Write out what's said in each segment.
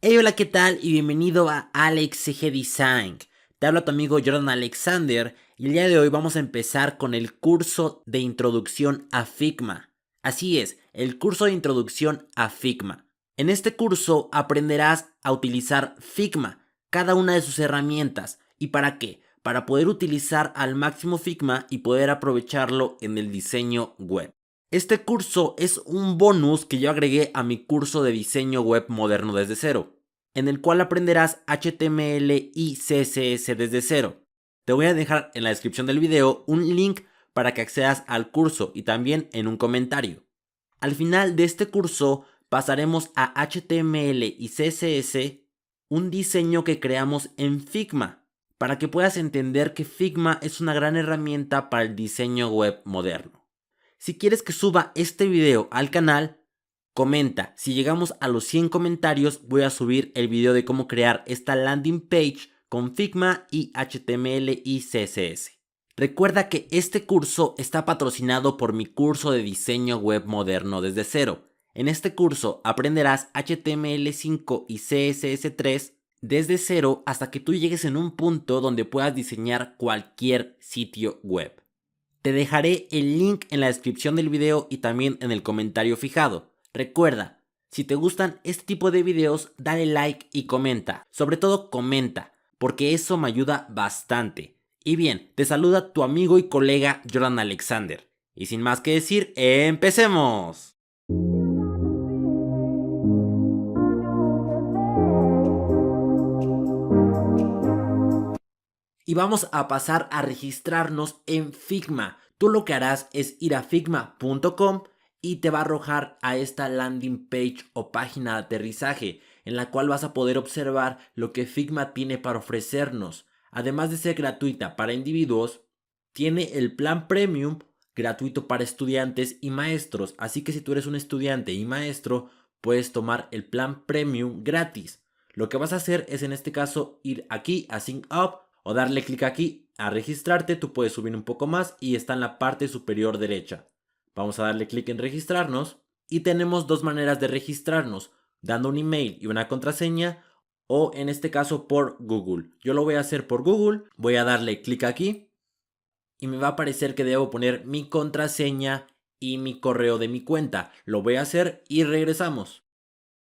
Hey, hola, ¿qué tal? Y bienvenido a Alex CG Design. Te habla tu amigo Jordan Alexander y el día de hoy vamos a empezar con el curso de introducción a Figma. Así es, el curso de introducción a Figma. En este curso aprenderás a utilizar Figma, cada una de sus herramientas. ¿Y para qué? Para poder utilizar al máximo Figma y poder aprovecharlo en el diseño web. Este curso es un bonus que yo agregué a mi curso de diseño web moderno desde cero, en el cual aprenderás HTML y CSS desde cero. Te voy a dejar en la descripción del video un link para que accedas al curso y también en un comentario. Al final de este curso pasaremos a HTML y CSS, un diseño que creamos en Figma, para que puedas entender que Figma es una gran herramienta para el diseño web moderno. Si quieres que suba este video al canal, comenta. Si llegamos a los 100 comentarios, voy a subir el video de cómo crear esta landing page con Figma y HTML y CSS. Recuerda que este curso está patrocinado por mi curso de diseño web moderno desde cero. En este curso aprenderás HTML5 y CSS3 desde cero hasta que tú llegues en un punto donde puedas diseñar cualquier sitio web. Te dejaré el link en la descripción del video y también en el comentario fijado. Recuerda, si te gustan este tipo de videos, dale like y comenta. Sobre todo comenta, porque eso me ayuda bastante. Y bien, te saluda tu amigo y colega Jordan Alexander. Y sin más que decir, ¡empecemos! Y vamos a pasar a registrarnos en Figma. Tú lo que harás es ir a figma.com y te va a arrojar a esta landing page o página de aterrizaje en la cual vas a poder observar lo que Figma tiene para ofrecernos. Además de ser gratuita para individuos, tiene el plan premium gratuito para estudiantes y maestros. Así que si tú eres un estudiante y maestro, puedes tomar el plan premium gratis. Lo que vas a hacer es en este caso ir aquí a Sign Up o darle clic aquí a registrarte. Tú puedes subir un poco más y está en la parte superior derecha. Vamos a darle clic en registrarnos y tenemos dos maneras de registrarnos, dando un email y una contraseña o en este caso por Google. Yo lo voy a hacer por Google, voy a darle clic aquí y me va a aparecer que debo poner mi contraseña y mi correo de mi cuenta. Lo voy a hacer y regresamos.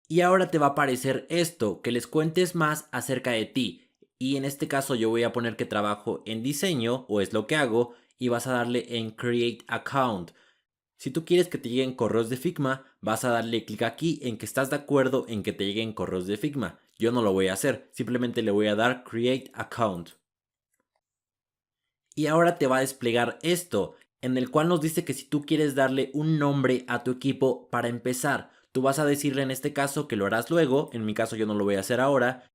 Y ahora te va a aparecer esto, que les cuentes más acerca de ti. Y en este caso yo voy a poner que trabajo en diseño, o es lo que hago, y vas a darle en Create Account. Si tú quieres que te lleguen correos de Figma, vas a darle clic aquí en que estás de acuerdo en que te lleguen correos de Figma. Yo no lo voy a hacer, simplemente le voy a dar Create Account. Y ahora te va a desplegar esto, en el cual nos dice que si tú quieres darle un nombre a tu equipo para empezar, tú vas a decirle en este caso que lo harás luego, en mi caso yo no lo voy a hacer ahora.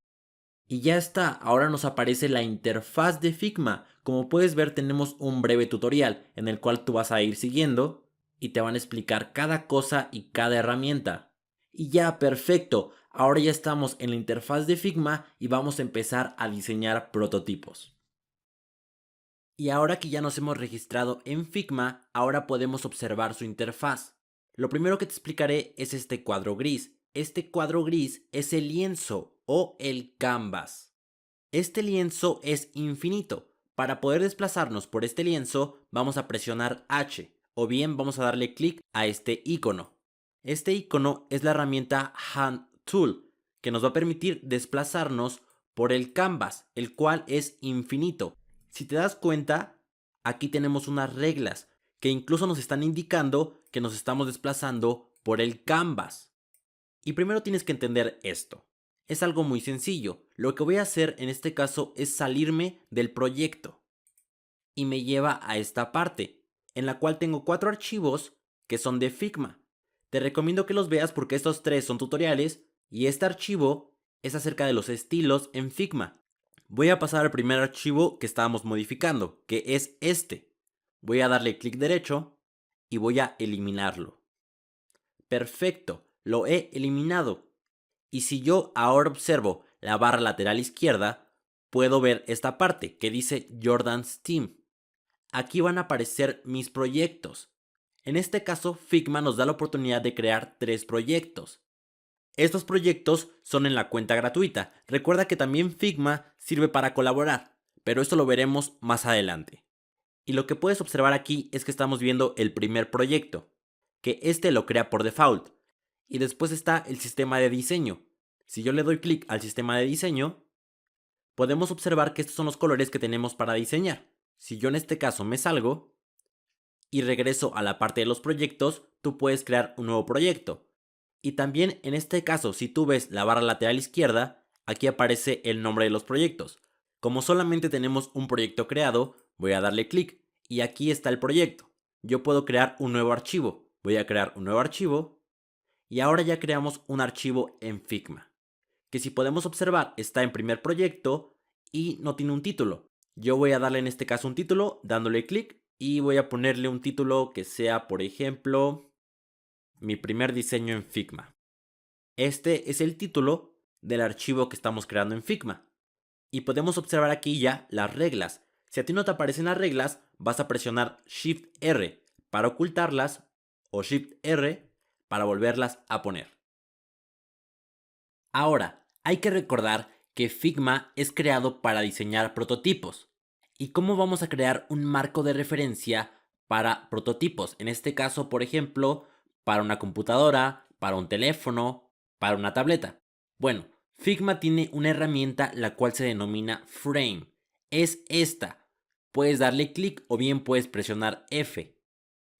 Y ya está, ahora nos aparece la interfaz de Figma. Como puedes ver tenemos un breve tutorial en el cual tú vas a ir siguiendo y te van a explicar cada cosa y cada herramienta. Y ya, perfecto, ahora ya estamos en la interfaz de Figma y vamos a empezar a diseñar prototipos. Y ahora que ya nos hemos registrado en Figma, ahora podemos observar su interfaz. Lo primero que te explicaré es este cuadro gris. Este cuadro gris es el lienzo o el canvas. Este lienzo es infinito. Para poder desplazarnos por este lienzo, vamos a presionar H o bien vamos a darle clic a este icono. Este icono es la herramienta Hand Tool, que nos va a permitir desplazarnos por el canvas, el cual es infinito. Si te das cuenta, aquí tenemos unas reglas que incluso nos están indicando que nos estamos desplazando por el canvas. Y primero tienes que entender esto. Es algo muy sencillo. Lo que voy a hacer en este caso es salirme del proyecto. Y me lleva a esta parte, en la cual tengo 4 archivos que son de Figma. Te recomiendo que los veas porque estos 3 son tutoriales y este archivo es acerca de los estilos en Figma. Voy a pasar al primer archivo que estábamos modificando, que es este. Voy a darle clic derecho y voy a eliminarlo. Perfecto, lo he eliminado. Y si yo ahora observo la barra lateral izquierda, puedo ver esta parte que dice Jordan's Team. Aquí van a aparecer mis proyectos. En este caso, Figma nos da la oportunidad de crear 3 proyectos. Estos proyectos son en la cuenta gratuita. Recuerda que también Figma sirve para colaborar, pero esto lo veremos más adelante. Y lo que puedes observar aquí es que estamos viendo el primer proyecto, que este lo crea por default. Y después está el sistema de diseño. Si yo le doy clic al sistema de diseño, podemos observar que estos son los colores que tenemos para diseñar. Si yo en este caso me salgo y regreso a la parte de los proyectos, tú puedes crear un nuevo proyecto. Y también en este caso, si tú ves la barra lateral izquierda, aquí aparece el nombre de los proyectos. Como solamente tenemos un proyecto creado, voy a darle clic y aquí está el proyecto. Yo puedo crear un nuevo archivo. Voy a crear un nuevo archivo y ahora ya creamos un archivo en Figma, que si podemos observar está en primer proyecto y no tiene un título. Yo voy a darle en este caso un título dándole clic y voy a ponerle un título que sea, por ejemplo, mi primer diseño en Figma. Este es el título del archivo que estamos creando en Figma. Y podemos observar aquí ya las reglas. Si a ti no te aparecen las reglas, vas a presionar Shift R para ocultarlas o Shift R para volverlas a poner. Ahora, hay que recordar que Figma es creado para diseñar prototipos. ¿Y cómo vamos a crear un marco de referencia para prototipos? En este caso, por ejemplo, para una computadora, para un teléfono, para una tableta. Bueno, Figma tiene una herramienta la cual se denomina Frame. Es esta. Puedes darle clic o bien puedes presionar F.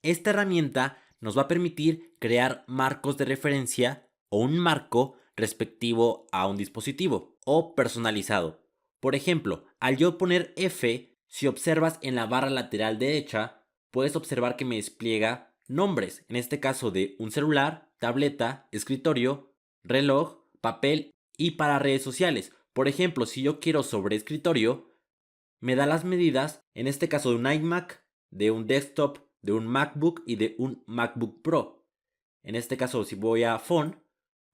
Esta herramienta nos va a permitir crear marcos de referencia o un marco respectivo a un dispositivo o personalizado. Por ejemplo, al yo poner F, si observas en la barra lateral derecha, puedes observar que me despliega nombres, en este caso de un celular, tableta, escritorio, reloj, papel y para redes sociales. Por ejemplo, si yo quiero sobre escritorio, me da las medidas, en este caso de un iMac, de un desktop, de un MacBook y de un MacBook Pro. En este caso, si voy a Phone,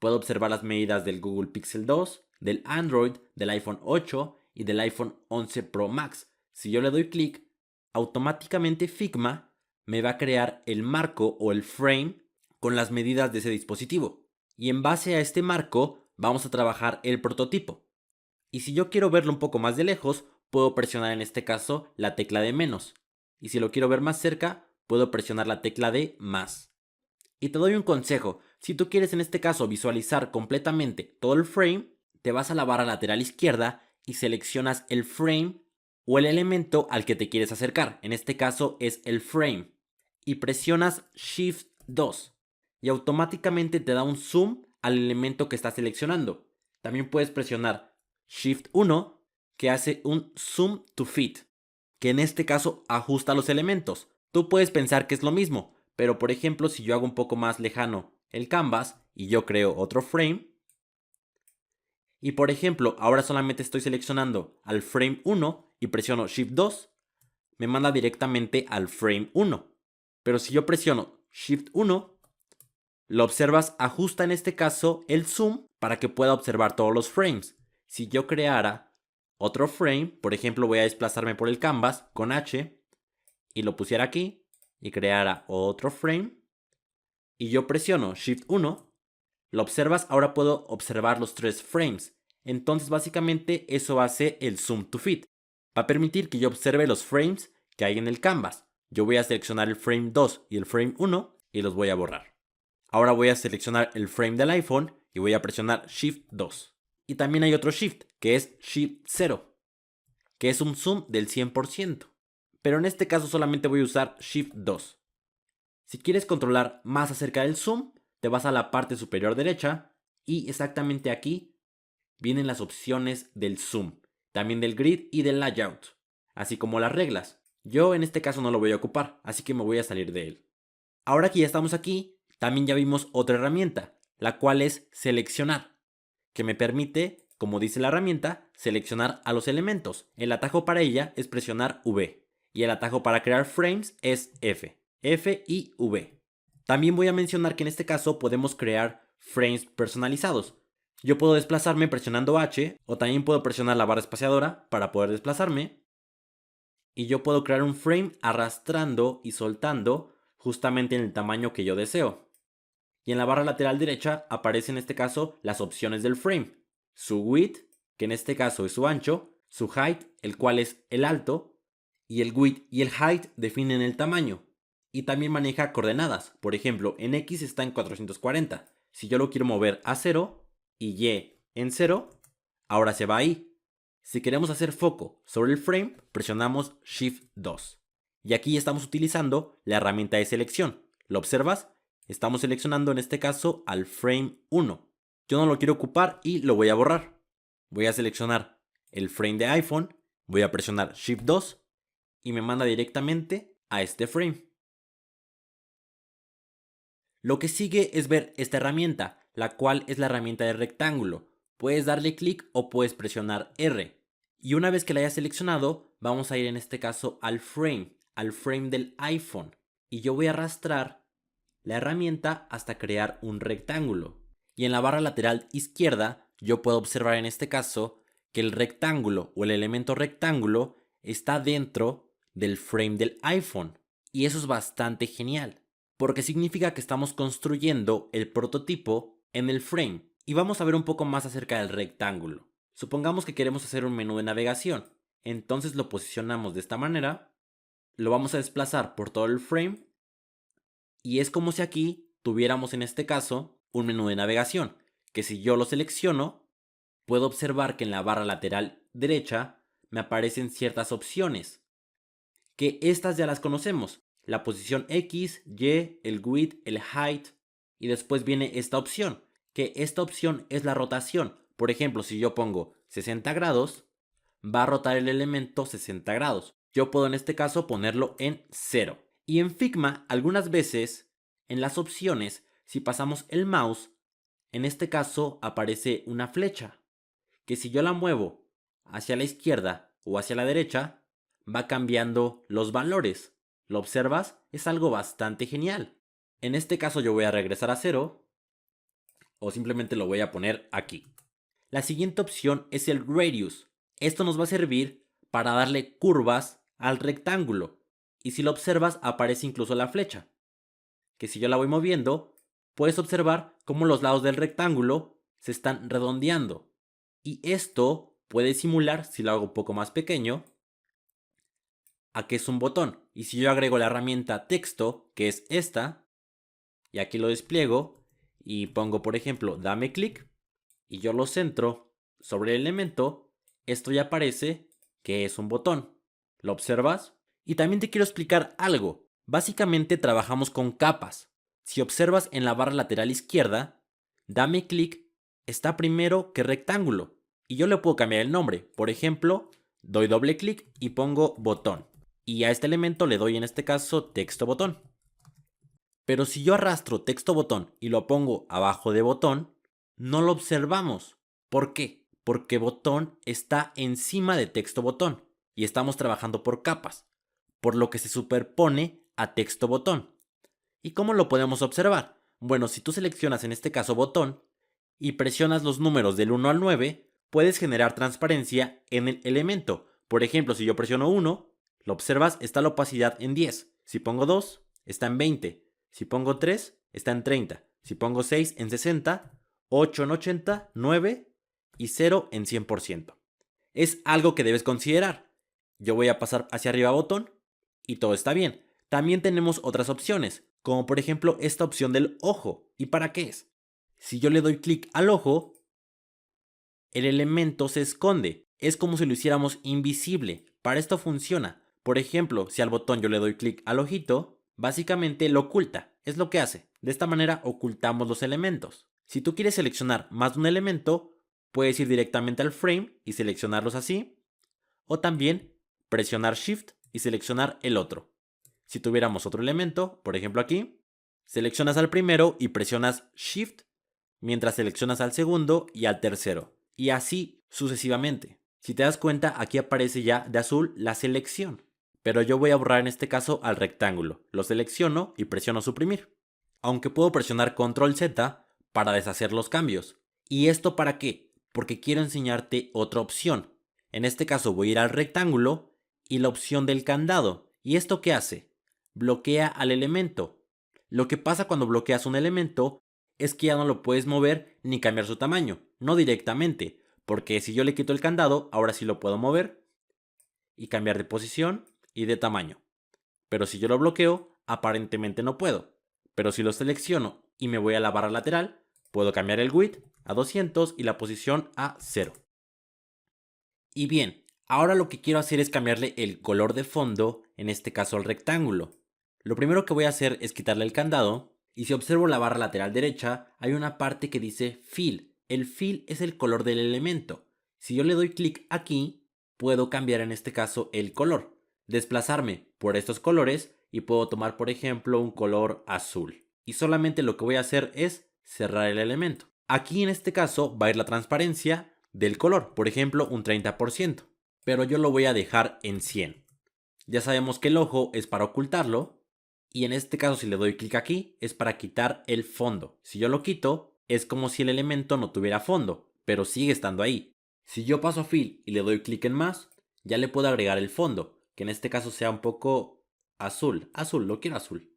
puedo observar las medidas del Google Pixel 2, del Android, del iPhone 8 y del iPhone 11 Pro Max. Si yo le doy clic, automáticamente Figma me va a crear el marco o el frame con las medidas de ese dispositivo. Y en base a este marco, vamos a trabajar el prototipo. Y si yo quiero verlo un poco más de lejos, puedo presionar en este caso la tecla de menos. Y si lo quiero ver más cerca, puedo presionar la tecla de más. Y te doy un consejo, si tú quieres en este caso visualizar completamente todo el frame, te vas a la barra lateral izquierda y seleccionas el frame o el elemento al que te quieres acercar. En este caso es el frame. Y presionas Shift 2 y automáticamente te da un zoom al elemento que estás seleccionando. También puedes presionar Shift 1 que hace un zoom to fit, que en este caso ajusta los elementos. Tú puedes pensar que es lo mismo, pero por ejemplo si yo hago un poco más lejano el canvas y yo creo otro frame, y por ejemplo ahora solamente estoy seleccionando al frame 1 y presiono Shift 2, me manda directamente al frame 1. Pero si yo presiono Shift 1, lo observas, ajusta en este caso el zoom para que pueda observar todos los frames. Si yo creara otro frame, por ejemplo voy a desplazarme por el canvas con H y lo pusiera aquí y creara otro frame y yo presiono Shift 1, lo observas, ahora puedo observar los tres frames. Entonces básicamente eso hace el zoom to fit. Va a permitir que yo observe los frames que hay en el canvas. Yo voy a seleccionar el frame 2 y el frame 1 y los voy a borrar. Ahora voy a seleccionar el frame del iPhone y voy a presionar Shift 2. Y también hay otro Shift, que es Shift 0, que es un zoom del 100%. Pero en este caso solamente voy a usar Shift 2. Si quieres controlar más acerca del zoom, te vas a la parte superior derecha y exactamente aquí vienen las opciones del zoom, también del grid y del layout, así como las reglas. Yo en este caso no lo voy a ocupar, así que me voy a salir de él. Ahora que ya estamos aquí, también ya vimos otra herramienta, la cual es seleccionar, que me permite, como dice la herramienta, seleccionar a los elementos. El atajo para ella es presionar V y el atajo para crear frames es F. F y V. También voy a mencionar que en este caso podemos crear frames personalizados. Yo puedo desplazarme presionando H o también puedo presionar la barra espaciadora para poder desplazarme. Y yo puedo crear un frame arrastrando y soltando justamente en el tamaño que yo deseo. Y en la barra lateral derecha aparecen en este caso las opciones del frame. Su width, que en este caso es su ancho, su height, el cual es el alto, y el width y el height definen el tamaño. Y también maneja coordenadas. Por ejemplo, en X está en 440. Si yo lo quiero mover a 0 y Y en 0, ahora se va ahí. Si queremos hacer foco sobre el frame, presionamos Shift 2. Y aquí estamos utilizando la herramienta de selección. ¿Lo observas? Estamos seleccionando en este caso al frame 1. Yo no lo quiero ocupar y lo voy a borrar. Voy a seleccionar el frame de iPhone, voy a presionar Shift 2 y me manda directamente a este frame. Lo que sigue es ver esta herramienta, la cual es la herramienta de rectángulo. Puedes darle clic o puedes presionar R. Y una vez que la hayas seleccionado, vamos a ir en este caso al frame del iPhone. Y yo voy a arrastrar la herramienta hasta crear un rectángulo. Y en la barra lateral izquierda, yo puedo observar en este caso que el rectángulo o el elemento rectángulo está dentro del frame del iPhone. Y eso es bastante genial, porque significa que estamos construyendo el prototipo en el frame. Y vamos a ver un poco más acerca del rectángulo. Supongamos que queremos hacer un menú de navegación. Entonces lo posicionamos de esta manera, lo vamos a desplazar por todo el frame y es como si aquí tuviéramos en este caso un menú de navegación, que si yo lo selecciono, puedo observar que en la barra lateral derecha me aparecen ciertas opciones, que estas ya las conocemos, la posición X, Y, el width, el height, y después viene esta opción, que esta opción es la rotación. Por ejemplo, si yo pongo 60 grados, va a rotar el elemento 60 grados. Yo puedo en este caso ponerlo en 0. Y en Figma, algunas veces, en las opciones, si pasamos el mouse, en este caso aparece una flecha, que si yo la muevo hacia la izquierda o hacia la derecha, va cambiando los valores. ¿Lo observas? Es algo bastante genial. En este caso yo voy a regresar a 0 o simplemente lo voy a poner aquí. La siguiente opción es el radius. Esto nos va a servir para darle curvas al rectángulo. Y si lo observas, aparece incluso la flecha, que si yo la voy moviendo, puedes observar cómo los lados del rectángulo se están redondeando. Y esto puede simular, si lo hago un poco más pequeño, a que es un botón. Y si yo agrego la herramienta texto, que es esta, y aquí lo despliego, y pongo por ejemplo, dame clic, y yo lo centro sobre el elemento, esto ya aparece que es un botón. ¿Lo observas? Y también te quiero explicar algo. Básicamente trabajamos con capas. Si observas en la barra lateral izquierda, dame clic está primero que rectángulo. Y yo le puedo cambiar el nombre. Por ejemplo, doy doble clic y pongo botón. Y a este elemento le doy en este caso texto botón. Pero si yo arrastro texto botón y lo pongo abajo de botón, no lo observamos. ¿Por qué? Porque botón está encima de texto botón y estamos trabajando por capas, por lo que se superpone a texto botón. ¿Y cómo lo podemos observar? Bueno, si tú seleccionas en este caso botón y presionas los números del 1 al 9, puedes generar transparencia en el elemento. Por ejemplo, si yo presiono 1, lo observas, está la opacidad en 10. Si pongo 2, está en 20. Si pongo 3, está en 30. Si pongo 6, en 60. 8 en 80, 9 y 0 en 100%. Es algo que debes considerar. Yo voy a pasar hacia arriba botón y todo está bien. También tenemos otras opciones, como por ejemplo esta opción del ojo. ¿Y para qué es? Si yo le doy clic al ojo, el elemento se esconde. Es como si lo hiciéramos invisible. Para esto funciona. Por ejemplo, si al botón yo le doy clic al ojito, básicamente lo oculta. Es lo que hace. De esta manera ocultamos los elementos. Si tú quieres seleccionar más de un elemento, puedes ir directamente al frame y seleccionarlos así. O también presionar Shift y seleccionar el otro. Si tuviéramos otro elemento, por ejemplo aquí, seleccionas al primero y presionas Shift, mientras seleccionas al segundo y al tercero. Y así sucesivamente. Si te das cuenta, aquí aparece ya de azul la selección. Pero yo voy a borrar en este caso al rectángulo. Lo selecciono y presiono suprimir. Aunque puedo presionar Control Z para deshacer los cambios. ¿Y esto para qué? Porque quiero enseñarte otra opción. En este caso voy a ir al rectángulo y la opción del candado. ¿Y esto qué hace? Bloquea al elemento. Lo que pasa cuando bloqueas un elemento es que ya no lo puedes mover ni cambiar su tamaño, no directamente, porque si yo le quito el candado, ahora sí lo puedo mover y cambiar de posición y de tamaño. Pero si yo lo bloqueo, aparentemente no puedo. Pero si lo selecciono y me voy a la barra lateral, puedo cambiar el width a 200 y la posición a 0. Y bien, ahora lo que quiero hacer es cambiarle el color de fondo, en este caso al rectángulo. Lo primero que voy a hacer es quitarle el candado, y si observo la barra lateral derecha, hay una parte que dice Fill. El fill es el color del elemento. Si yo le doy clic aquí, puedo cambiar en este caso el color, desplazarme por estos colores y puedo tomar por ejemplo un color azul. Y solamente lo que voy a hacer es cerrar el elemento. Aquí en este caso va a ir la transparencia del color, por ejemplo un 30%, pero yo lo voy a dejar en 100. Ya sabemos que el ojo es para ocultarlo y en este caso si le doy clic aquí es para quitar el fondo. Si yo lo quito es como si el elemento no tuviera fondo, pero sigue estando ahí. Si yo paso a Fill y le doy clic en más, ya le puedo agregar el fondo, que en este caso sea un poco azul. Azul, lo quiero azul.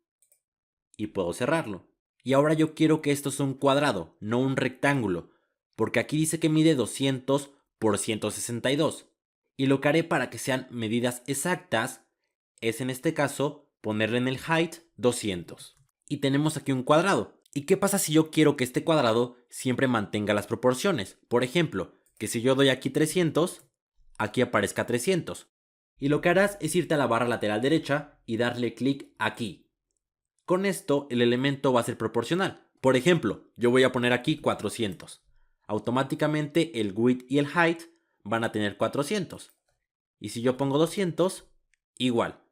Y puedo cerrarlo. Y ahora yo quiero que esto sea un cuadrado, no un rectángulo, porque aquí dice que mide 200 por 162. Y lo que haré para que sean medidas exactas es en este caso ponerle en el height 200. Y tenemos aquí un cuadrado. ¿Y qué pasa si yo quiero que este cuadrado siempre mantenga las proporciones? Por ejemplo, que si yo doy aquí 300, aquí aparezca 300. Y lo que harás es irte a la barra lateral derecha y darle clic aquí. Con esto el elemento va a ser proporcional. Por ejemplo, yo voy a poner aquí 400. Automáticamente el width y el height van a tener 400. Y si yo pongo 200, igual.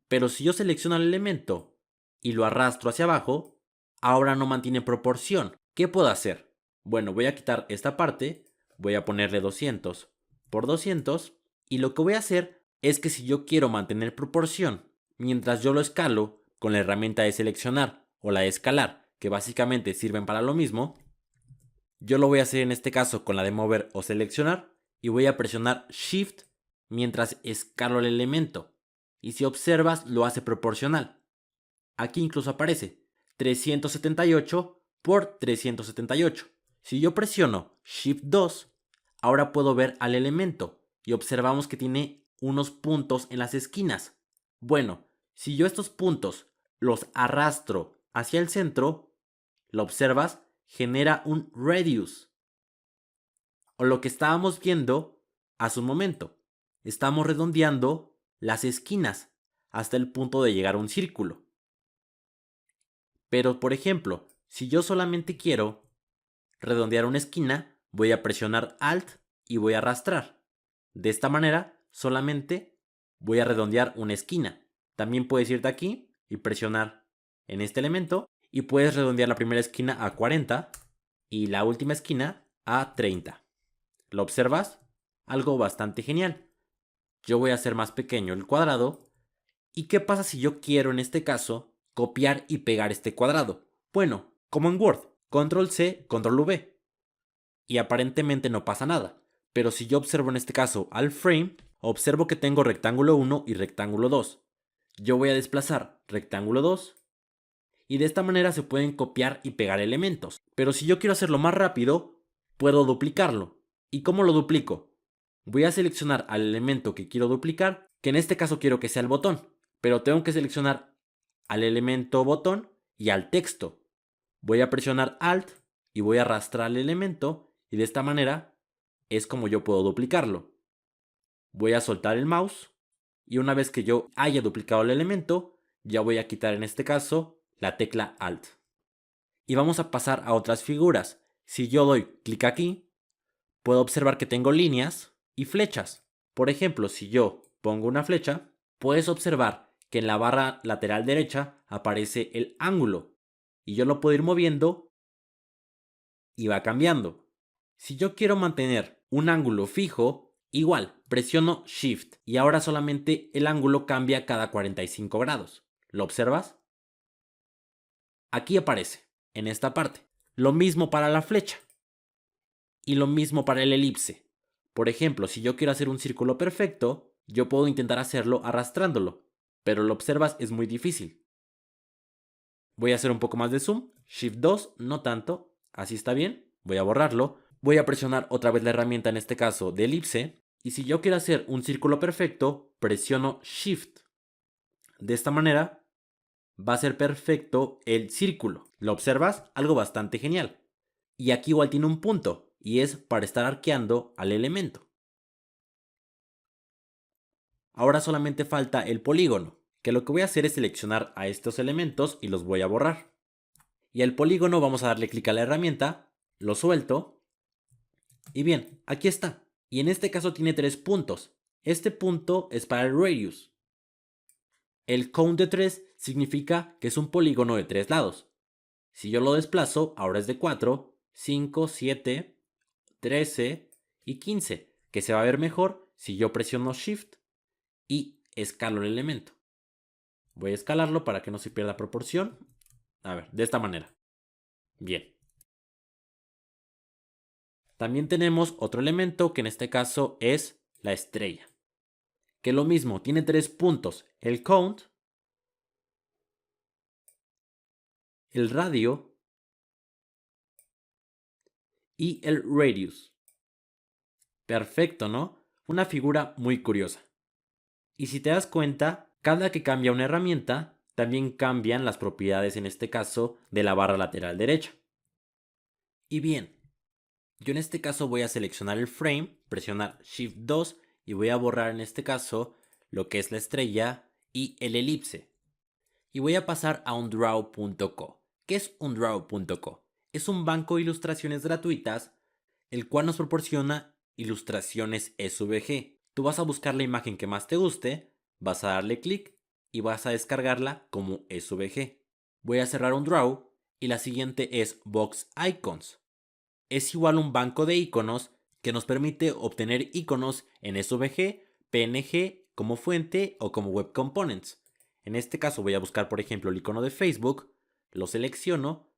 Pero si yo selecciono el elemento y lo arrastro hacia abajo, ahora no mantiene proporción. ¿Qué puedo hacer? Bueno, voy a quitar esta parte, voy a ponerle 200 por 200 y lo que voy a hacer es que si yo quiero mantener proporción mientras yo lo escalo con la herramienta de seleccionar o la de escalar, que básicamente sirven para lo mismo, yo lo voy a hacer en este caso con la de mover o seleccionar y voy a presionar Shift mientras escalo el elemento. Y si observas, lo hace proporcional. Aquí incluso aparece 378 por 378. Si yo presiono Shift 2, ahora puedo ver al elemento y observamos que tiene unos puntos en las esquinas. Bueno, si yo estos puntos los arrastro hacia el centro, lo observas, genera un radius. O lo que estábamos viendo hace un momento. Estamos redondeando las esquinas hasta el punto de llegar a un círculo. Pero, por ejemplo, si yo solamente quiero redondear una esquina, voy a presionar Alt y voy a arrastrar. De esta manera, solamente voy a redondear una esquina. También puedes irte aquí y presionar en este elemento y puedes redondear la primera esquina a 40 y la última esquina a 30. ¿Lo observas? Algo bastante genial. Yo voy a hacer más pequeño el cuadrado. ¿Y qué pasa si yo quiero en este caso copiar y pegar este cuadrado? Bueno, como en Word, Control C, Control V. Y aparentemente no pasa nada. Pero si yo observo en este caso al frame, observo que tengo rectángulo 1 y rectángulo 2. Yo voy a desplazar rectángulo 2 y de esta manera se pueden copiar y pegar elementos. Pero si yo quiero hacerlo más rápido, puedo duplicarlo. ¿Y cómo lo duplico? Voy a seleccionar al elemento que quiero duplicar, que en este caso quiero que sea el botón, pero tengo que seleccionar al elemento botón y al texto. Voy a presionar Alt y voy a arrastrar el elemento y de esta manera es como yo puedo duplicarlo. Voy a soltar el mouse y una vez que yo haya duplicado el elemento, ya voy a quitar en este caso la tecla Alt. Y vamos a pasar a otras figuras. Si yo doy clic aquí, puedo observar que tengo líneas y flechas. Por ejemplo, si yo pongo una flecha, puedes observar que en la barra lateral derecha aparece el ángulo y yo lo puedo ir moviendo y va cambiando. Si yo quiero mantener un ángulo fijo, igual, presiono Shift y ahora solamente el ángulo cambia cada 45 grados. ¿Lo observas? Aquí aparece, en esta parte. Lo mismo para la flecha. Y lo mismo para el elipse. Por ejemplo, si yo quiero hacer un círculo perfecto, yo puedo intentar hacerlo arrastrándolo, pero lo observas es muy difícil. Voy a hacer un poco más de zoom. Shift 2, no tanto. Así está bien. Voy a borrarlo. Voy a presionar otra vez la herramienta, en este caso de elipse. Y si yo quiero hacer un círculo perfecto, presiono Shift. De esta manera va a ser perfecto el círculo. ¿Lo observas? Algo bastante genial. Y aquí igual tiene un punto, y es para estar arqueando al elemento. Ahora solamente falta el polígono, que lo que voy a hacer es seleccionar a estos elementos y los voy a borrar. Y al polígono vamos a darle clic a la herramienta, lo suelto, y bien, aquí está. Y en este caso tiene 3 puntos. Este punto es para el radius. El count de 3 significa que es un polígono de 3 lados. Si yo lo desplazo, ahora es de 4, 5, 7, 13 y 15, que se va a ver mejor si yo presiono Shift y escalo el elemento. Voy a escalarlo para que no se pierda proporción. A ver, de esta manera. Bien. También tenemos otro elemento que en este caso es la estrella. Que lo mismo, tiene 3 puntos. El count, el radio y el radius. Perfecto, ¿no? Una figura muy curiosa. Y si te das cuenta, cada que cambia una herramienta, también cambian las propiedades, en este caso, de la barra lateral derecha. Y bien, yo en este caso voy a seleccionar el frame, presionar Shift 2 y voy a borrar en este caso lo que es la estrella y el elipse. Y voy a pasar a undraw.co. ¿Qué es undraw.co? Es un banco de ilustraciones gratuitas, el cual nos proporciona ilustraciones SVG. Tú vas a buscar la imagen que más te guste, vas a darle clic y vas a descargarla como SVG. Voy a cerrar Undraw y la siguiente es Box Icons. Es igual un banco de iconos que nos permite obtener iconos en SVG, PNG, como fuente o como Web Components. En este caso voy a buscar, por ejemplo, el icono de Facebook, lo selecciono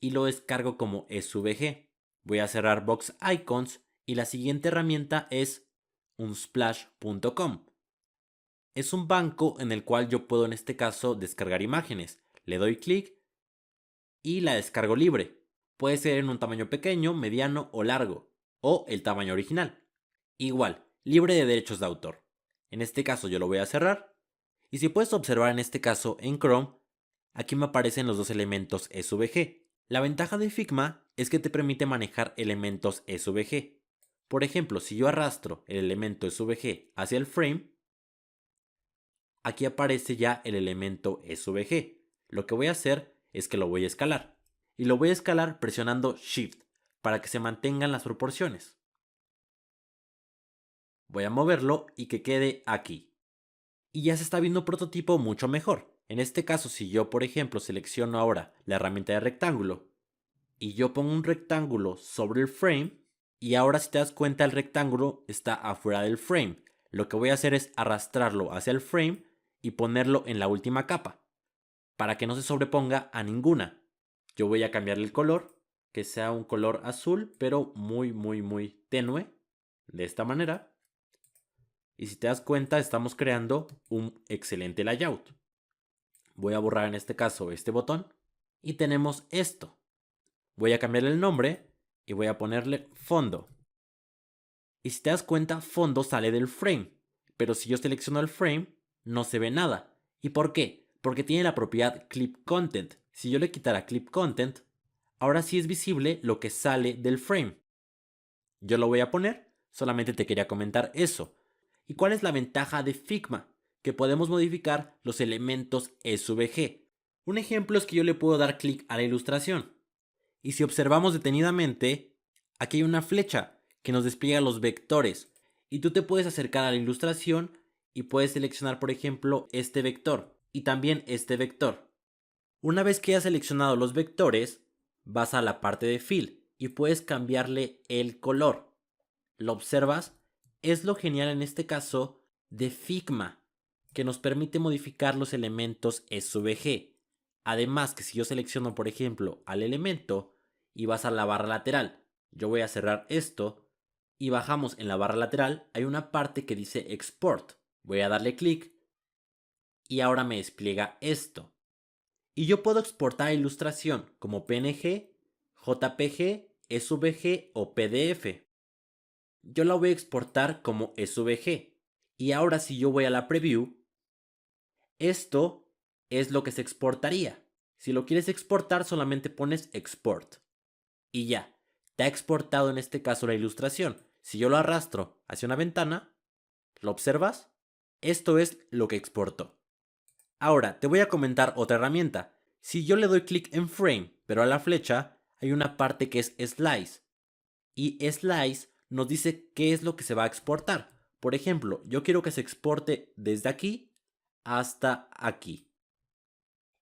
y lo descargo como SVG. Voy a cerrar Box Icons y la siguiente herramienta es unsplash.com. Es un banco en el cual yo puedo en este caso descargar imágenes. Le doy clic y la descargo libre. Puede ser en un tamaño pequeño, mediano o largo, o el tamaño original. Igual, libre de derechos de autor. En este caso yo lo voy a cerrar. Y si puedes observar en este caso en Chrome, aquí me aparecen los dos elementos SVG. La ventaja de Figma es que te permite manejar elementos SVG. Por ejemplo, si yo arrastro el elemento SVG hacia el frame, aquí aparece ya el elemento SVG. Lo que voy a hacer es que lo voy a escalar. Y lo voy a escalar presionando Shift para que se mantengan las proporciones. Voy a moverlo y que quede aquí. Y ya se está viendo un prototipo mucho mejor. En este caso, si yo por ejemplo selecciono ahora la herramienta de rectángulo y yo pongo un rectángulo sobre el frame, y ahora si te das cuenta el rectángulo está afuera del frame. Lo que voy a hacer es arrastrarlo hacia el frame y ponerlo en la última capa, para que no se sobreponga a ninguna. Yo voy a cambiarle el color, que sea un color azul, pero muy tenue, de esta manera. Y si te das cuenta, estamos creando un excelente layout. Voy a borrar en este caso este botón y tenemos esto. Voy a cambiarle el nombre y voy a ponerle fondo. Y si te das cuenta, fondo sale del frame, pero si yo selecciono el frame, no se ve nada. ¿Y por qué? Porque tiene la propiedad Clip Content. Si yo le quitara Clip Content, ahora sí es visible lo que sale del frame. Yo lo voy a poner, solamente te quería comentar eso. ¿Y cuál es la ventaja de Figma? Que podemos modificar los elementos SVG. Un ejemplo es que yo le puedo dar clic a la ilustración. Y si observamos detenidamente, aquí hay una flecha que nos despliega los vectores. Y tú te puedes acercar a la ilustración y puedes seleccionar, por ejemplo, este vector y también este vector. Una vez que hayas seleccionado los vectores, vas a la parte de Fill y puedes cambiarle el color. ¿Lo observas? Es lo genial en este caso de Figma, que nos permite modificar los elementos SVG. Además que si yo selecciono, por ejemplo, al elemento y vas a la barra lateral, yo voy a cerrar esto y bajamos en la barra lateral, hay una parte que dice Export. Voy a darle clic y ahora me despliega esto. Y yo puedo exportar ilustración como PNG, JPG, SVG o PDF. Yo la voy a exportar como SVG. Y ahora si yo voy a la preview, esto es lo que se exportaría. Si lo quieres exportar, solamente pones export. Y ya, te ha exportado en este caso la ilustración. Si yo lo arrastro hacia una ventana, ¿lo observas? Esto es lo que exportó. Ahora, te voy a comentar otra herramienta. Si yo le doy clic en Frame, pero a la flecha, hay una parte que es Slice. Y Slice nos dice qué es lo que se va a exportar. Por ejemplo, yo quiero que se exporte desde aquí hasta aquí.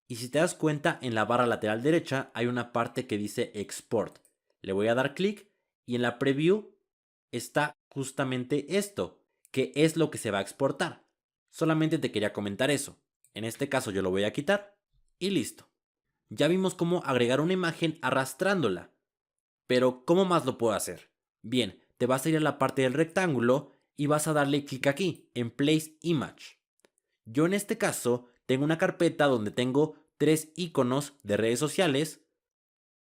Y si te das cuenta, en la barra lateral derecha hay una parte que dice Export. Le voy a dar clic y en la preview está justamente esto, que es lo que se va a exportar. Solamente te quería comentar eso. En este caso yo lo voy a quitar y listo. Ya vimos cómo agregar una imagen arrastrándola. Pero ¿cómo más lo puedo hacer? Bien, te vas a ir a la parte del rectángulo y vas a darle clic aquí, en Place Image. Yo en este caso tengo una carpeta donde tengo 3 iconos de redes sociales,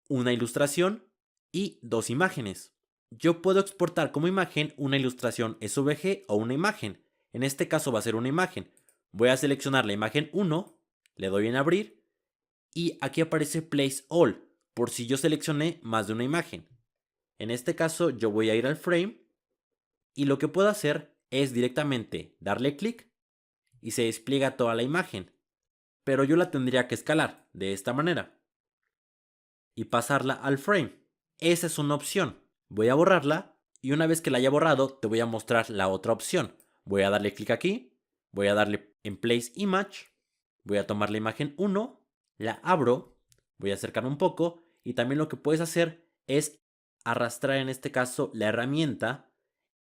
una ilustración y 2 imágenes. Yo puedo exportar como imagen una ilustración SVG o una imagen. En este caso va a ser una imagen. Voy a seleccionar la imagen 1, le doy en abrir y aquí aparece Place All por si yo seleccioné más de una imagen. En este caso yo voy a ir al frame y lo que puedo hacer es directamente darle clic y se despliega toda la imagen. Pero yo la tendría que escalar de esta manera y pasarla al frame. Esa es una opción. Voy a borrarla y una vez que la haya borrado te voy a mostrar la otra opción. Voy a darle clic aquí, voy a darle en Place Image, voy a tomar la imagen 1, la abro, voy a acercar un poco y también lo que puedes hacer es arrastrar en este caso la herramienta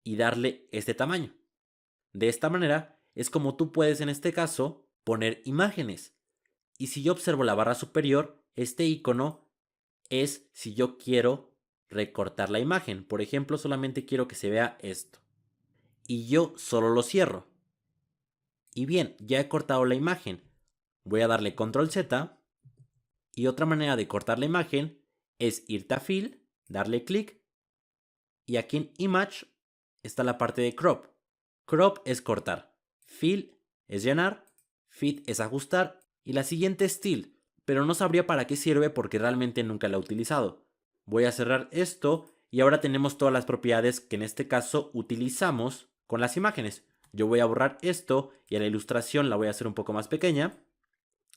y darle este tamaño. De esta manera es como tú puedes en este caso poner imágenes. Y si yo observo la barra superior, este icono es si yo quiero recortar la imagen. Por ejemplo, solamente quiero que se vea esto. Y yo solo lo cierro. Y bien, ya he cortado la imagen. Voy a darle control Z. Y otra manera de cortar la imagen es irte a Fill, darle clic. Y aquí en Image está la parte de Crop. Crop es cortar. Fill es llenar. Fit es ajustar. Y la siguiente es Still, pero no sabría para qué sirve porque realmente nunca la he utilizado. Voy a cerrar esto y ahora tenemos todas las propiedades que en este caso utilizamos con las imágenes. Yo voy a borrar esto y a la ilustración la voy a hacer un poco más pequeña.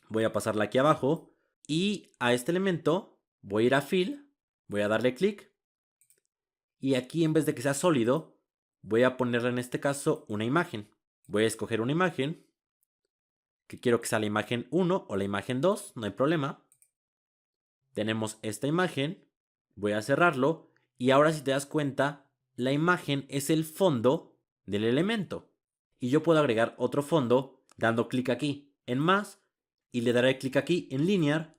Voy a pasarla aquí abajo y a este elemento voy a ir a Fill, voy a darle clic y aquí en vez de que sea sólido voy a ponerle en este caso una imagen. Voy a escoger una imagen que quiero que sea la imagen 1 o la imagen 2, no hay problema. Tenemos esta imagen, voy a cerrarlo y ahora si te das cuenta, la imagen es el fondo del elemento. Y yo puedo agregar otro fondo dando clic aquí en más y le daré clic aquí en linear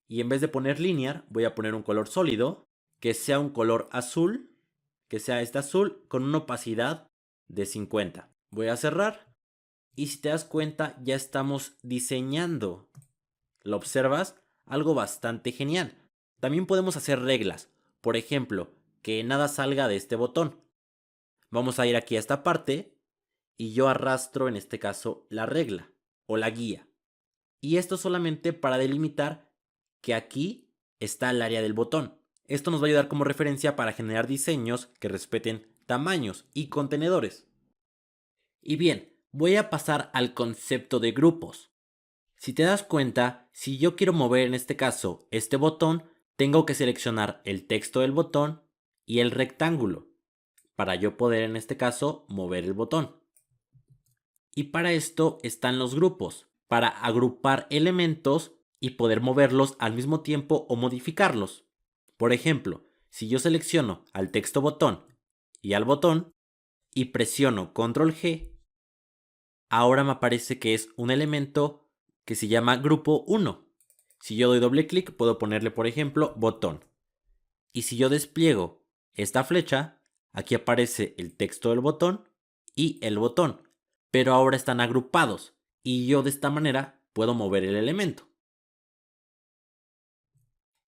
y en vez de poner linear voy a poner un color sólido que sea un color azul, que sea este azul con una opacidad de 50. Voy a cerrar y si te das cuenta ya estamos diseñando. ¿Lo observas? Algo bastante genial. También podemos hacer reglas. Por ejemplo, que nada salga de este botón. Vamos a ir aquí a esta parte y yo arrastro en este caso la regla o la guía. Y esto solamente para delimitar que aquí está el área del botón. Esto nos va a ayudar como referencia para generar diseños que respeten tamaños y contenedores. Y bien, voy a pasar al concepto de grupos. Si te das cuenta, si yo quiero mover en este caso este botón, tengo que seleccionar el texto del botón y el rectángulo para yo poder en este caso mover el botón. Y para esto están los grupos, para agrupar elementos y poder moverlos al mismo tiempo o modificarlos. Por ejemplo, si yo selecciono al texto botón y al botón y presiono control G, ahora me aparece que es un elemento que se llama grupo 1. Si yo doy doble clic puedo ponerle por ejemplo botón. Y si yo despliego esta flecha, aquí aparece el texto del botón y el botón. Pero ahora están agrupados y yo de esta manera puedo mover el elemento.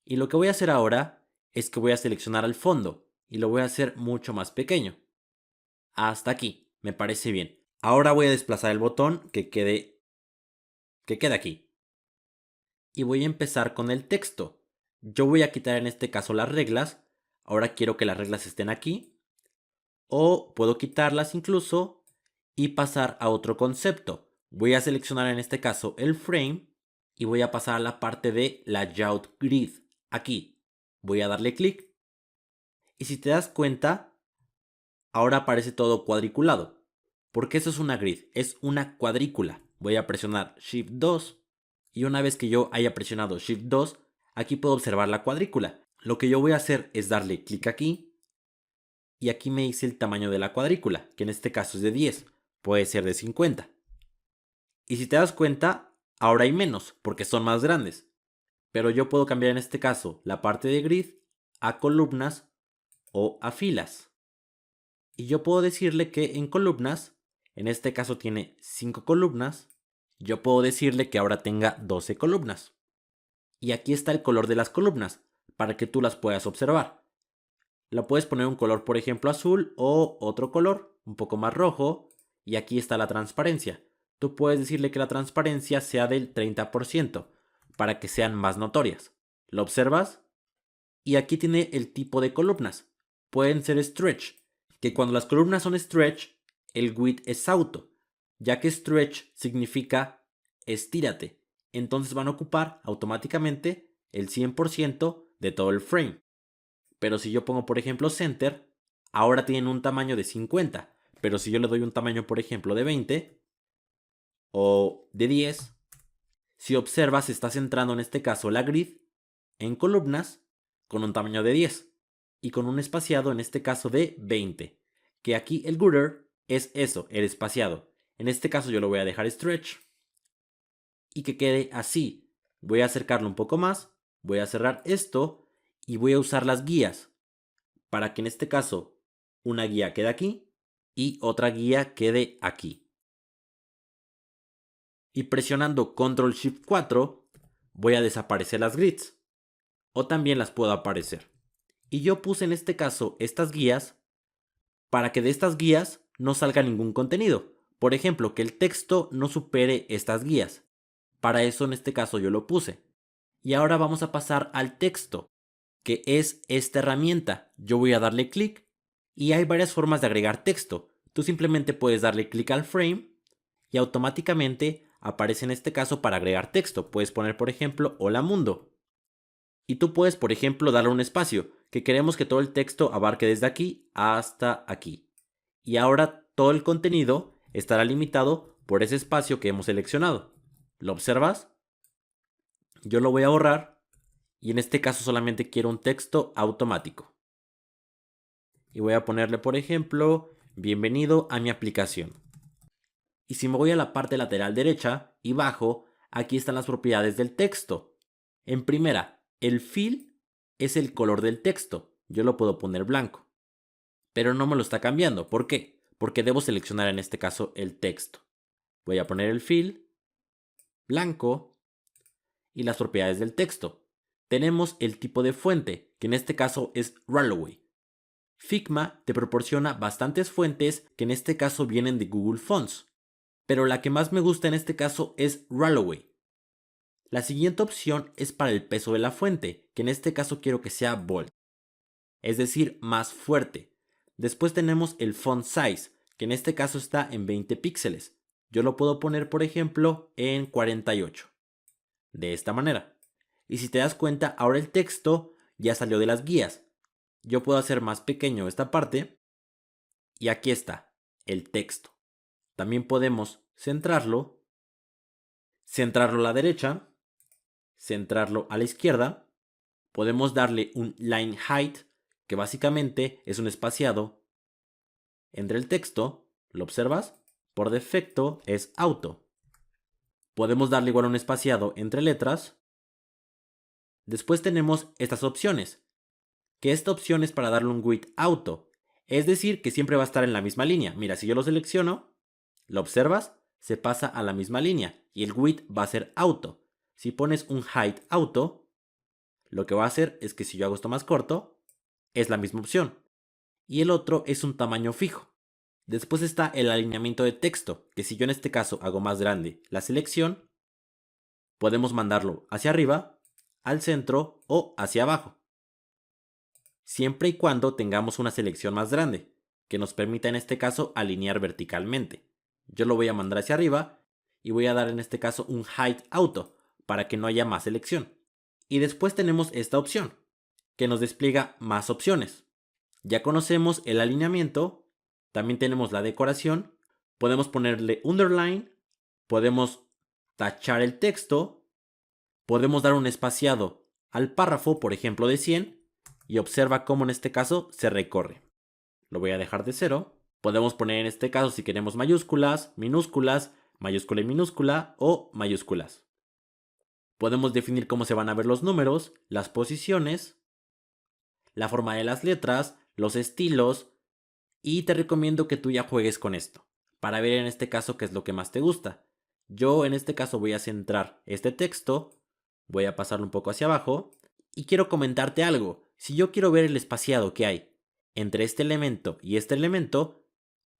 Y lo que voy a hacer ahora es que voy a seleccionar al fondo y lo voy a hacer mucho más pequeño. Hasta aquí, me parece bien. Ahora voy a desplazar el botón que quede aquí. Y voy a empezar con el texto. Yo voy a quitar en este caso las reglas. Ahora quiero que las reglas estén aquí. O puedo quitarlas incluso y pasar a otro concepto. Voy a seleccionar en este caso el frame y voy a pasar a la parte de layout grid. Aquí voy a darle clic y si te das cuenta, ahora aparece todo cuadriculado. Porque eso es una grid, es una cuadrícula. Voy a presionar Shift 2 y una vez que yo haya presionado Shift 2, aquí puedo observar la cuadrícula. Lo que yo voy a hacer es darle clic aquí y aquí me dice el tamaño de la cuadrícula, que en este caso es de 10, puede ser de 50. Y si te das cuenta, ahora hay menos porque son más grandes. Pero yo puedo cambiar en este caso la parte de grid a columnas o a filas. Y yo puedo decirle que en columnas, en este caso tiene 5 columnas, yo puedo decirle que ahora tenga 12 columnas. Y aquí está el color de las columnas, para que tú las puedas observar. La puedes poner un color, por ejemplo, azul o otro color, un poco más rojo, y aquí está la transparencia. Tú puedes decirle que la transparencia sea del 30%, para que sean más notorias. ¿Lo observas? Y aquí tiene el tipo de columnas. Pueden ser stretch, que cuando las columnas son stretch, el width es auto, ya que stretch significa estírate. Entonces van a ocupar automáticamente el 100% de todo el frame. Pero si yo pongo por ejemplo center, ahora tienen un tamaño de 50. Pero si yo le doy un tamaño por ejemplo de 20 o de 10, si observas está centrando en este caso la grid en columnas con un tamaño de 10 y con un espaciado en este caso de 20, que aquí el gutter es eso, el espaciado. En este caso yo lo voy a dejar stretch y que quede así. Voy a acercarlo un poco más, voy a cerrar esto y voy a usar las guías para que en este caso una guía quede aquí y otra guía quede aquí. Y presionando Control Shift 4 voy a desaparecer las grids o también las puedo aparecer. Y yo puse en este caso estas guías para que de estas guías no salga ningún contenido. Por ejemplo, que el texto no supere estas guías. Para eso en este caso yo lo puse. Y ahora vamos a pasar al texto, que es esta herramienta. Yo voy a darle clic y hay varias formas de agregar texto. Tú simplemente puedes darle clic al frame y automáticamente aparece en este caso para agregar texto. Puedes poner por ejemplo hola mundo. Y tú puedes, por ejemplo, darle un espacio, que queremos que todo el texto abarque desde aquí hasta aquí. Y ahora todo el contenido estará limitado por ese espacio que hemos seleccionado. ¿Lo observas? Yo lo voy a borrar y en este caso solamente quiero un texto automático. Y voy a ponerle, por ejemplo, bienvenido a mi aplicación. Y si me voy a la parte lateral derecha y bajo, aquí están las propiedades del texto. En primera, el fill es el color del texto. Yo lo puedo poner blanco. Pero no me lo está cambiando. ¿Por qué? Porque debo seleccionar en este caso el texto. Voy a poner el fill blanco y las propiedades del texto. Tenemos el tipo de fuente, que en este caso es Ralloway. Figma te proporciona bastantes fuentes que en este caso vienen de Google Fonts. Pero la que más me gusta en este caso es Ralloway. La siguiente opción es para el peso de la fuente, que en este caso quiero que sea bold, es decir, más fuerte. Después tenemos el font size, que en este caso está en 20 píxeles. Yo lo puedo poner, por ejemplo, en 48. De esta manera. Y si te das cuenta, ahora el texto ya salió de las guías. Yo puedo hacer más pequeño esta parte y aquí está, el texto. También podemos centrarlo a la derecha, centrarlo a la izquierda. Podemos darle un line height, que básicamente es un espaciado entre el texto. ¿Lo observas? Por defecto es auto. Podemos darle igual un espaciado entre letras. Después tenemos estas opciones, que esta opción es para darle un width auto, es decir, que siempre va a estar en la misma línea. Mira, si yo lo selecciono, ¿lo observas? Se pasa a la misma línea y el width va a ser auto. Si pones un height auto, lo que va a hacer es que si yo hago esto más corto, es la misma opción. Y el otro es un tamaño fijo. Después está el alineamiento de texto, que si yo en este caso hago más grande la selección, podemos mandarlo hacia arriba, al centro o hacia abajo. Siempre y cuando tengamos una selección más grande, que nos permita en este caso alinear verticalmente. Yo lo voy a mandar hacia arriba y voy a dar en este caso un Hide Auto para que no haya más selección. Y después tenemos esta opción, que nos despliega más opciones. Ya conocemos el alineamiento, también tenemos la decoración, podemos ponerle underline, podemos tachar el texto, podemos dar un espaciado al párrafo, por ejemplo de 100, y observa cómo en este caso se recorre. Lo voy a dejar de 0. Podemos poner en este caso si queremos mayúsculas, minúsculas, mayúscula y minúscula o mayúsculas. Podemos definir cómo se van a ver los números, las posiciones, la forma de las letras, los estilos, y te recomiendo que tú ya juegues con esto, para ver en este caso qué es lo que más te gusta. Yo en este caso voy a centrar este texto, voy a pasarlo un poco hacia abajo, y quiero comentarte algo. Si yo quiero ver el espaciado que hay entre este elemento y este elemento,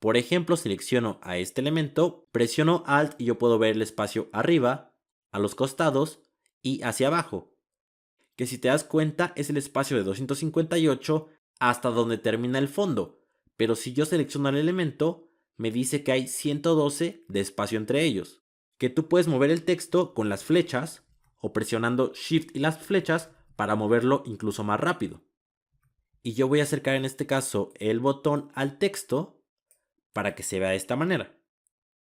por ejemplo selecciono a este elemento, presiono Alt y yo puedo ver el espacio arriba, a los costados y hacia abajo, que si te das cuenta es el espacio de 258 hasta donde termina el fondo, pero si yo selecciono el elemento, me dice que hay 112 de espacio entre ellos, que tú puedes mover el texto con las flechas o presionando Shift y las flechas para moverlo incluso más rápido. Y yo voy a acercar en este caso el botón al texto para que se vea de esta manera.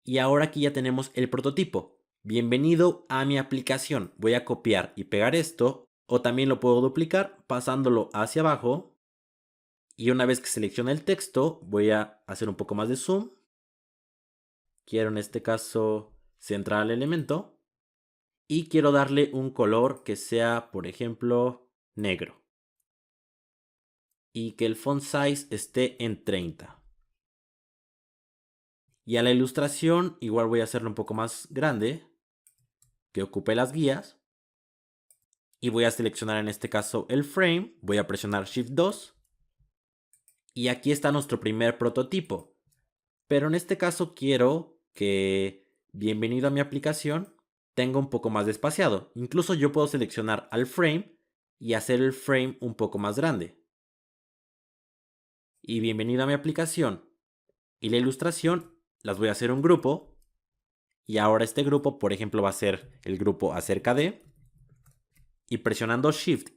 Y ahora aquí ya tenemos el prototipo. Bienvenido a mi aplicación. Voy a copiar y pegar esto, o también lo puedo duplicar pasándolo hacia abajo. Y una vez que seleccione el texto, voy a hacer un poco más de zoom. Quiero en este caso centrar el elemento. Y quiero darle un color que sea, por ejemplo, negro. Y que el font size esté en 30. Y a la ilustración igual voy a hacerlo un poco más grande, que ocupe las guías. Y voy a seleccionar en este caso el frame, voy a presionar Shift 2. Y aquí está nuestro primer prototipo. Pero en este caso quiero que bienvenido a mi aplicación tenga un poco más de espaciado. Incluso yo puedo seleccionar al frame y hacer el frame un poco más grande. Y bienvenido a mi aplicación. Y la ilustración las voy a hacer un grupo. Y ahora este grupo, por ejemplo, va a ser el grupo acerca de. Y presionando Shift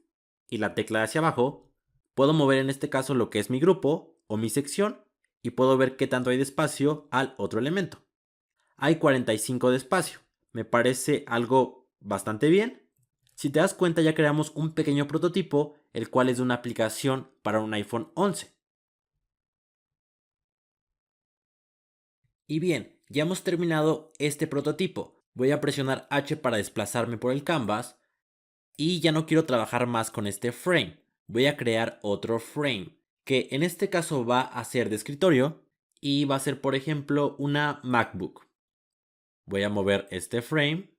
y la tecla de hacia abajo, puedo mover en este caso lo que es mi grupo o mi sección y puedo ver qué tanto hay de espacio al otro elemento. Hay 45 de espacio. Me parece algo bastante bien. Si te das cuenta ya creamos un pequeño prototipo, el cual es de una aplicación para un iPhone 11. Y bien, ya hemos terminado este prototipo. Voy a presionar H para desplazarme por el canvas. Y ya no quiero trabajar más con este frame. Voy a crear otro frame, que en este caso va a ser de escritorio y va a ser, por ejemplo, una MacBook. Voy a mover este frame.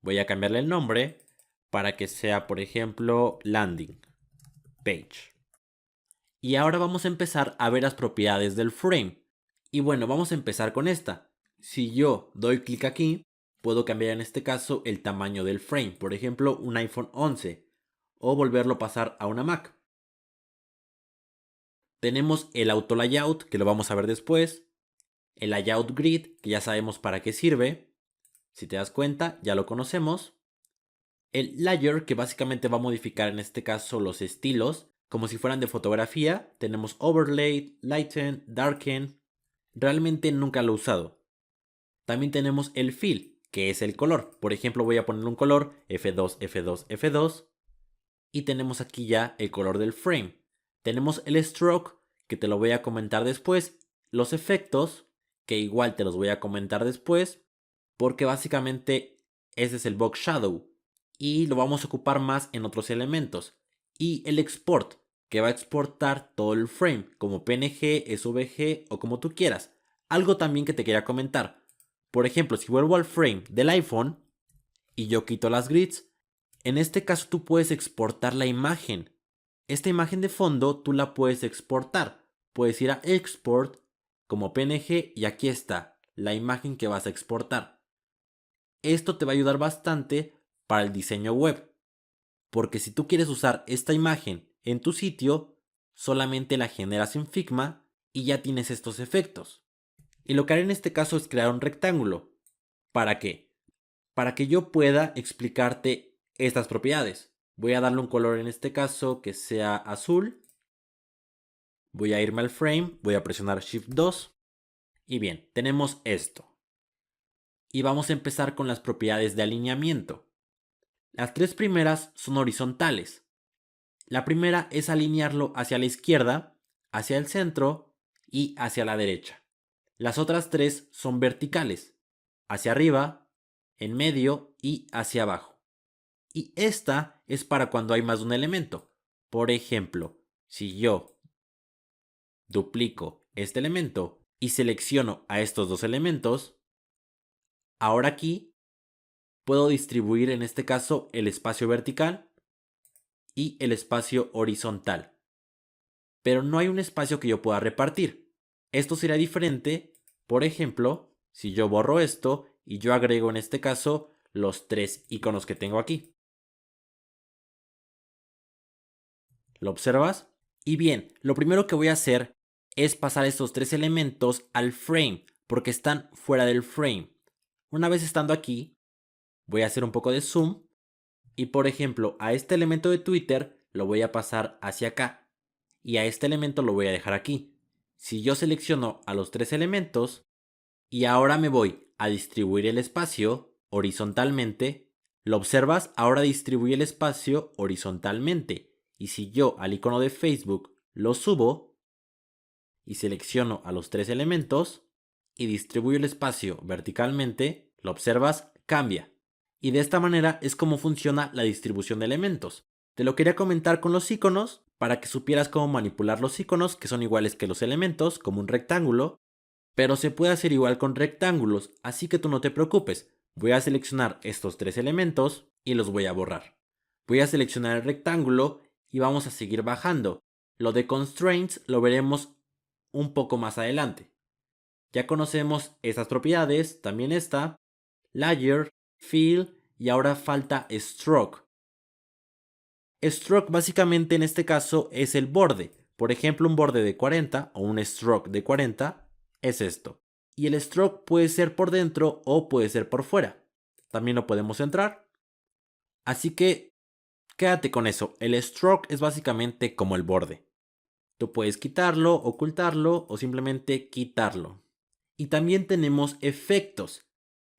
Voy a cambiarle el nombre para que sea, por ejemplo, landing page. Y ahora vamos a empezar a ver las propiedades del frame. Y bueno, vamos a empezar con esta. Si yo doy clic aquí, puedo cambiar en este caso el tamaño del frame, por ejemplo un iPhone 11, o volverlo a pasar a una Mac. Tenemos el auto layout, que lo vamos a ver después, el layout grid, que ya sabemos para qué sirve, si te das cuenta ya lo conocemos, el layer, que básicamente va a modificar en este caso los estilos, como si fueran de fotografía. Tenemos overlay, lighten, darken, realmente nunca lo he usado. También tenemos el fill, que es el color. Por ejemplo, voy a poner un color F2, F2, F2. Y tenemos aquí ya el color del frame. Tenemos el stroke, que te lo voy a comentar después. Los efectos, que igual te los voy a comentar después. Porque básicamente ese es el box shadow. Y lo vamos a ocupar más en otros elementos. Y el export, que va a exportar todo el frame, como PNG, SVG o como tú quieras. Algo también que te quería comentar. Por ejemplo, si vuelvo al frame del iPhone y yo quito las grids, En este caso tú puedes exportar la imagen. Esta imagen de fondo tú la puedes exportar. Puedes ir a Export como PNG y aquí está la imagen que vas a exportar. Esto te va a ayudar bastante para el diseño web, porque si tú quieres usar esta imagen en tu sitio, solamente la generas en Figma y ya tienes estos efectos. Y lo que haré en este caso es crear un rectángulo. ¿Para qué? Para que yo pueda explicarte estas propiedades. Voy a darle un color en este caso que sea azul. Voy a irme al frame, voy a presionar Shift 2. Y bien, tenemos esto. Y vamos a empezar con las propiedades de alineamiento. Las tres primeras son horizontales. La primera es alinearlo hacia la izquierda, hacia el centro y hacia la derecha. Las otras tres son verticales, hacia arriba, en medio y hacia abajo. Y esta es para cuando hay más de un elemento. Por ejemplo, si yo duplico este elemento y selecciono a estos dos elementos, ahora aquí puedo distribuir en este caso el espacio vertical y el espacio horizontal. Pero no hay un espacio que yo pueda repartir. Esto será diferente, por ejemplo, si yo borro esto y yo agrego en este caso los tres iconos que tengo aquí. ¿Lo observas? Y bien, lo primero que voy a hacer es pasar estos tres elementos al frame, porque están fuera del frame. Una vez estando aquí, voy a hacer un poco de zoom y por ejemplo a este elemento de Twitter lo voy a pasar hacia acá y a este elemento lo voy a dejar aquí. Si yo selecciono a los tres elementos y ahora me voy a distribuir el espacio horizontalmente, ¿lo observas? Ahora distribuye el espacio horizontalmente. Y si yo al icono de Facebook lo subo y selecciono a los tres elementos y distribuyo el espacio verticalmente, ¿lo observas? Cambia. Y de esta manera es como funciona la distribución de elementos. Te lo quería comentar con los iconos para que supieras cómo manipular los iconos que son iguales que los elementos, como un rectángulo, pero se puede hacer igual con rectángulos, así que tú no te preocupes. Voy a seleccionar estos tres elementos y los voy a borrar. Voy a seleccionar el rectángulo y vamos a seguir bajando. Lo de constraints lo veremos un poco más adelante. Ya conocemos estas propiedades, también esta, layer, fill y ahora falta stroke. Stroke básicamente en este caso es el borde. Por ejemplo, un borde de 40 o un stroke de 40 es esto. Y el stroke puede ser por dentro o puede ser por fuera. También lo podemos centrar. Así que quédate con eso. El stroke es básicamente como el borde. Tú puedes quitarlo, ocultarlo o simplemente quitarlo. Y también tenemos efectos.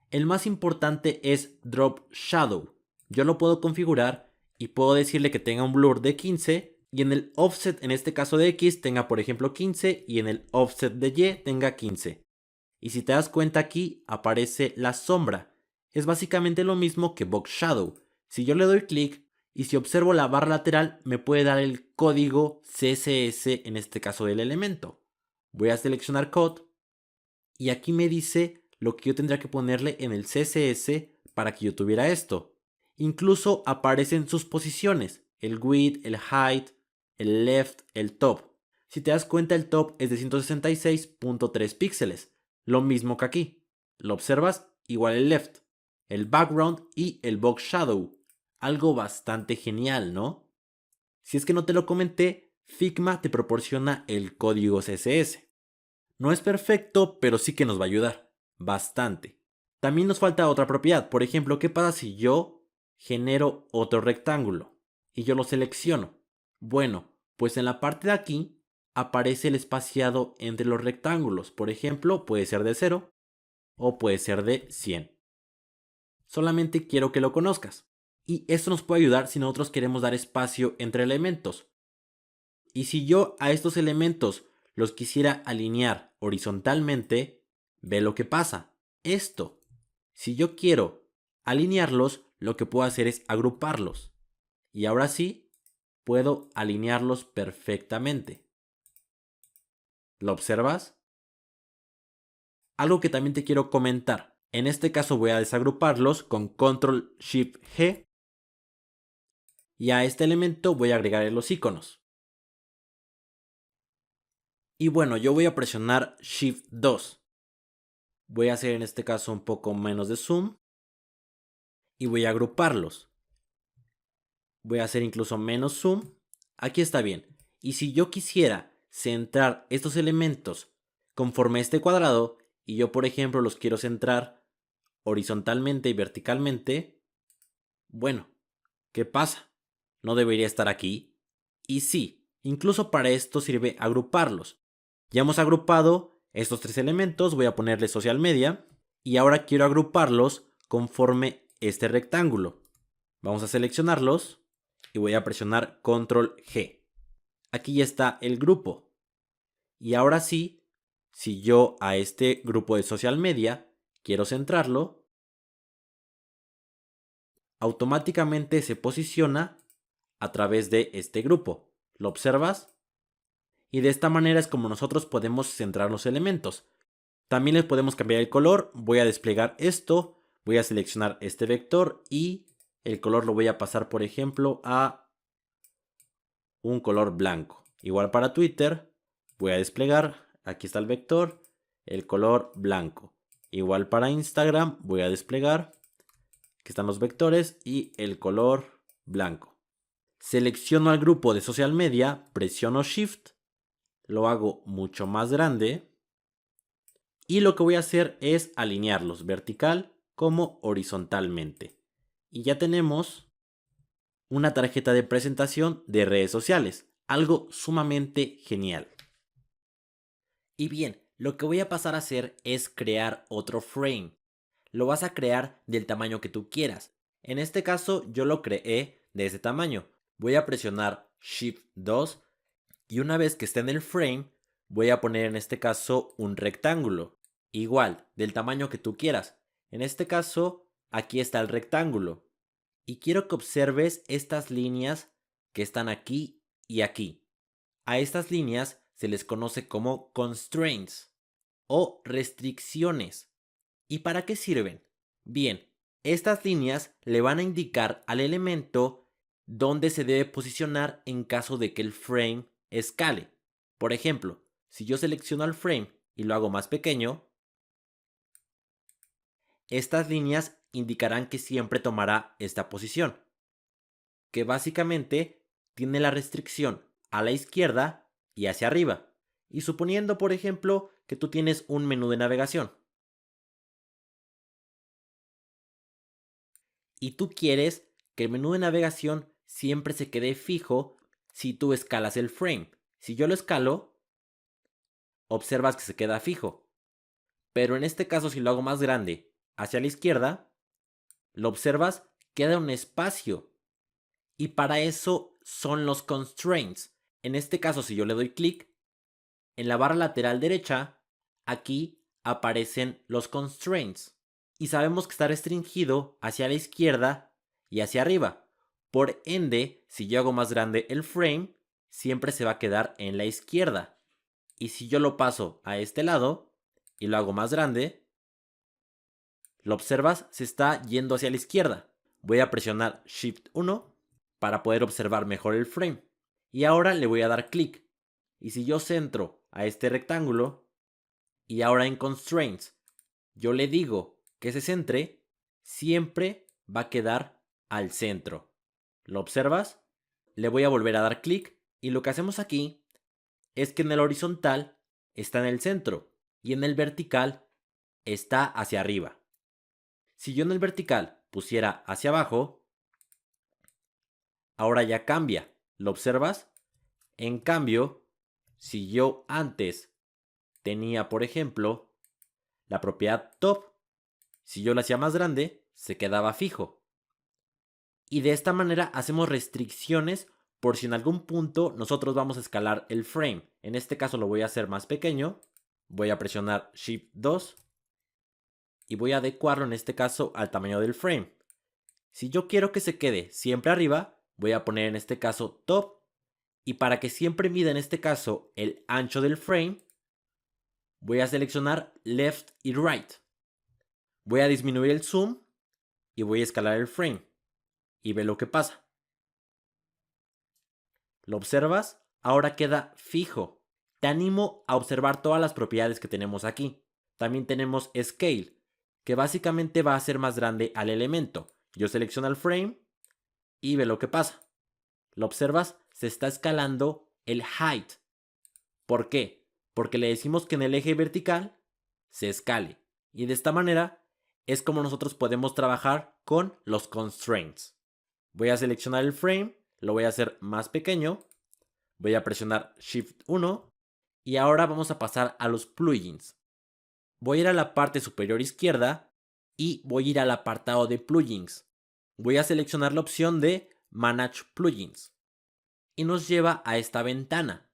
El más importante es Drop Shadow. Yo lo puedo configurar y puedo decirle que tenga un blur de 15 y en el offset, en este caso de X, tenga por ejemplo 15 y en el offset de Y tenga 15. Y si te das cuenta aquí aparece la sombra. Es básicamente lo mismo que Box Shadow. Si yo le doy clic y si observo la barra lateral me puede dar el código CSS en este caso del elemento. Voy a seleccionar Code y aquí me dice lo que yo tendría que ponerle en el CSS para que yo tuviera esto. Incluso aparecen sus posiciones, el width, el height, el left, el top. Si te das cuenta el top es de 166.3 píxeles, lo mismo que aquí. ¿Lo observas? Igual el left, el background y el box shadow. Algo bastante genial, ¿no? Si es que no te lo comenté, Figma te proporciona el código CSS. No es perfecto, pero sí que nos va a ayudar. Bastante. También nos falta otra propiedad. Por ejemplo, ¿qué pasa si yo genero otro rectángulo y yo lo selecciono? Bueno, pues en la parte de aquí aparece el espaciado entre los rectángulos. Por ejemplo, puede ser de 0 o puede ser de 100. Solamente quiero que lo conozcas. Y esto nos puede ayudar si nosotros queremos dar espacio entre elementos. Y si yo a estos elementos los quisiera alinear horizontalmente, ve lo que pasa. Esto. Si yo quiero alinearlos, lo que puedo hacer es agruparlos. Y ahora sí, puedo alinearlos perfectamente. ¿Lo observas? Algo que también te quiero comentar. En este caso voy a desagruparlos con Control Shift G Y a este elemento voy a agregar los iconos. Y bueno, yo voy a presionar Shift 2. Voy a hacer en este caso un poco menos de zoom. Y voy a agruparlos. Voy a hacer incluso menos zoom. Aquí está bien. Y si yo quisiera centrar estos elementos conforme a este cuadrado, y yo por ejemplo los quiero centrar horizontalmente y verticalmente, bueno, ¿qué pasa? ¿No debería estar aquí? Y sí, incluso para esto sirve agruparlos. Ya hemos agrupado estos tres elementos, voy a ponerle social media, y ahora quiero agruparlos conforme este rectángulo. Vamos a seleccionarlos y voy a presionar Control G. Aquí ya está el grupo. Y ahora sí, si yo a este grupo de social media quiero centrarlo, automáticamente se posiciona a través de este grupo. ¿Lo observas? Y de esta manera es como nosotros podemos centrar los elementos. También les podemos cambiar el color. Voy a desplegar esto. Voy a seleccionar este vector y el color lo voy a pasar, por ejemplo, a un color blanco. Igual para Twitter, voy a desplegar, aquí está el vector, el color blanco. Igual para Instagram, voy a desplegar, aquí están los vectores y el color blanco. Selecciono al grupo de social media, presiono Shift, lo hago mucho más grande y lo que voy a hacer es alinearlos vertical como horizontalmente. Y ya tenemos una tarjeta de presentación de redes sociales, algo sumamente genial. Y bien, lo que voy a pasar a hacer es crear otro frame. Lo vas a crear del tamaño que tú quieras. En este caso yo lo creé de ese tamaño. Voy a presionar Shift 2 y una vez que esté en el frame, voy a poner en este caso un rectángulo. Igual, del tamaño que tú quieras. En este caso, aquí está el rectángulo. Y quiero que observes estas líneas que están aquí y aquí. A estas líneas se les conoce como constraints o restricciones. ¿Y para qué sirven? Bien, estas líneas le van a indicar al elemento dónde se debe posicionar en caso de que el frame escale. Por ejemplo, si yo selecciono el frame y lo hago más pequeño, estas líneas indicarán que siempre tomará esta posición, que básicamente tiene la restricción a la izquierda y hacia arriba. Y suponiendo, por ejemplo, que tú tienes un menú de navegación y tú quieres que el menú de navegación siempre se quede fijo si tú escalas el frame. Si yo lo escalo, observas que se queda fijo. Pero en este caso, si lo hago más grande hacia la izquierda, lo observas, queda un espacio. Y para eso son los constraints. En este caso, si yo le doy clic, en la barra lateral derecha, aquí aparecen los constraints. Y sabemos que está restringido hacia la izquierda y hacia arriba. Por ende, si yo hago más grande el frame, siempre se va a quedar en la izquierda. Y si yo lo paso a este lado y lo hago más grande, lo observas, se está yendo hacia la izquierda. Voy a presionar Shift 1 para poder observar mejor el frame. Y ahora le voy a dar clic. Y si yo centro a este rectángulo, y ahora en Constraints, yo le digo que se centre, siempre va a quedar al centro. ¿Lo observas? Le voy a volver a dar clic y lo que hacemos aquí es que en el horizontal está en el centro y en el vertical está hacia arriba. Si yo en el vertical pusiera hacia abajo, ahora ya cambia. ¿Lo observas? En cambio, si yo antes tenía, por ejemplo, la propiedad top, si yo la hacía más grande, se quedaba fijo. Y de esta manera hacemos restricciones por si en algún punto nosotros vamos a escalar el frame. En este caso lo voy a hacer más pequeño. Voy a presionar Shift 2 y voy a adecuarlo en este caso al tamaño del frame. Si yo quiero que se quede siempre arriba, voy a poner en este caso top. Y para que siempre mida en este caso el ancho del frame, voy a seleccionar left y right. Voy a disminuir el zoom y voy a escalar el frame. Y ve lo que pasa. ¿Lo observas? Ahora queda fijo. Te animo a observar todas las propiedades que tenemos aquí. También tenemos Scale, que básicamente va a hacer más grande al elemento. Yo selecciono el frame y ve lo que pasa. ¿Lo observas? Se está escalando el height. ¿Por qué? Porque le decimos que en el eje vertical se escale. Y de esta manera es como nosotros podemos trabajar con los constraints. Voy a seleccionar el frame, lo voy a hacer más pequeño, voy a presionar Shift 1 y ahora vamos a pasar a los plugins. Voy a ir a la parte superior izquierda y voy a ir al apartado de plugins. Voy a seleccionar la opción de Manage Plugins y nos lleva a esta ventana.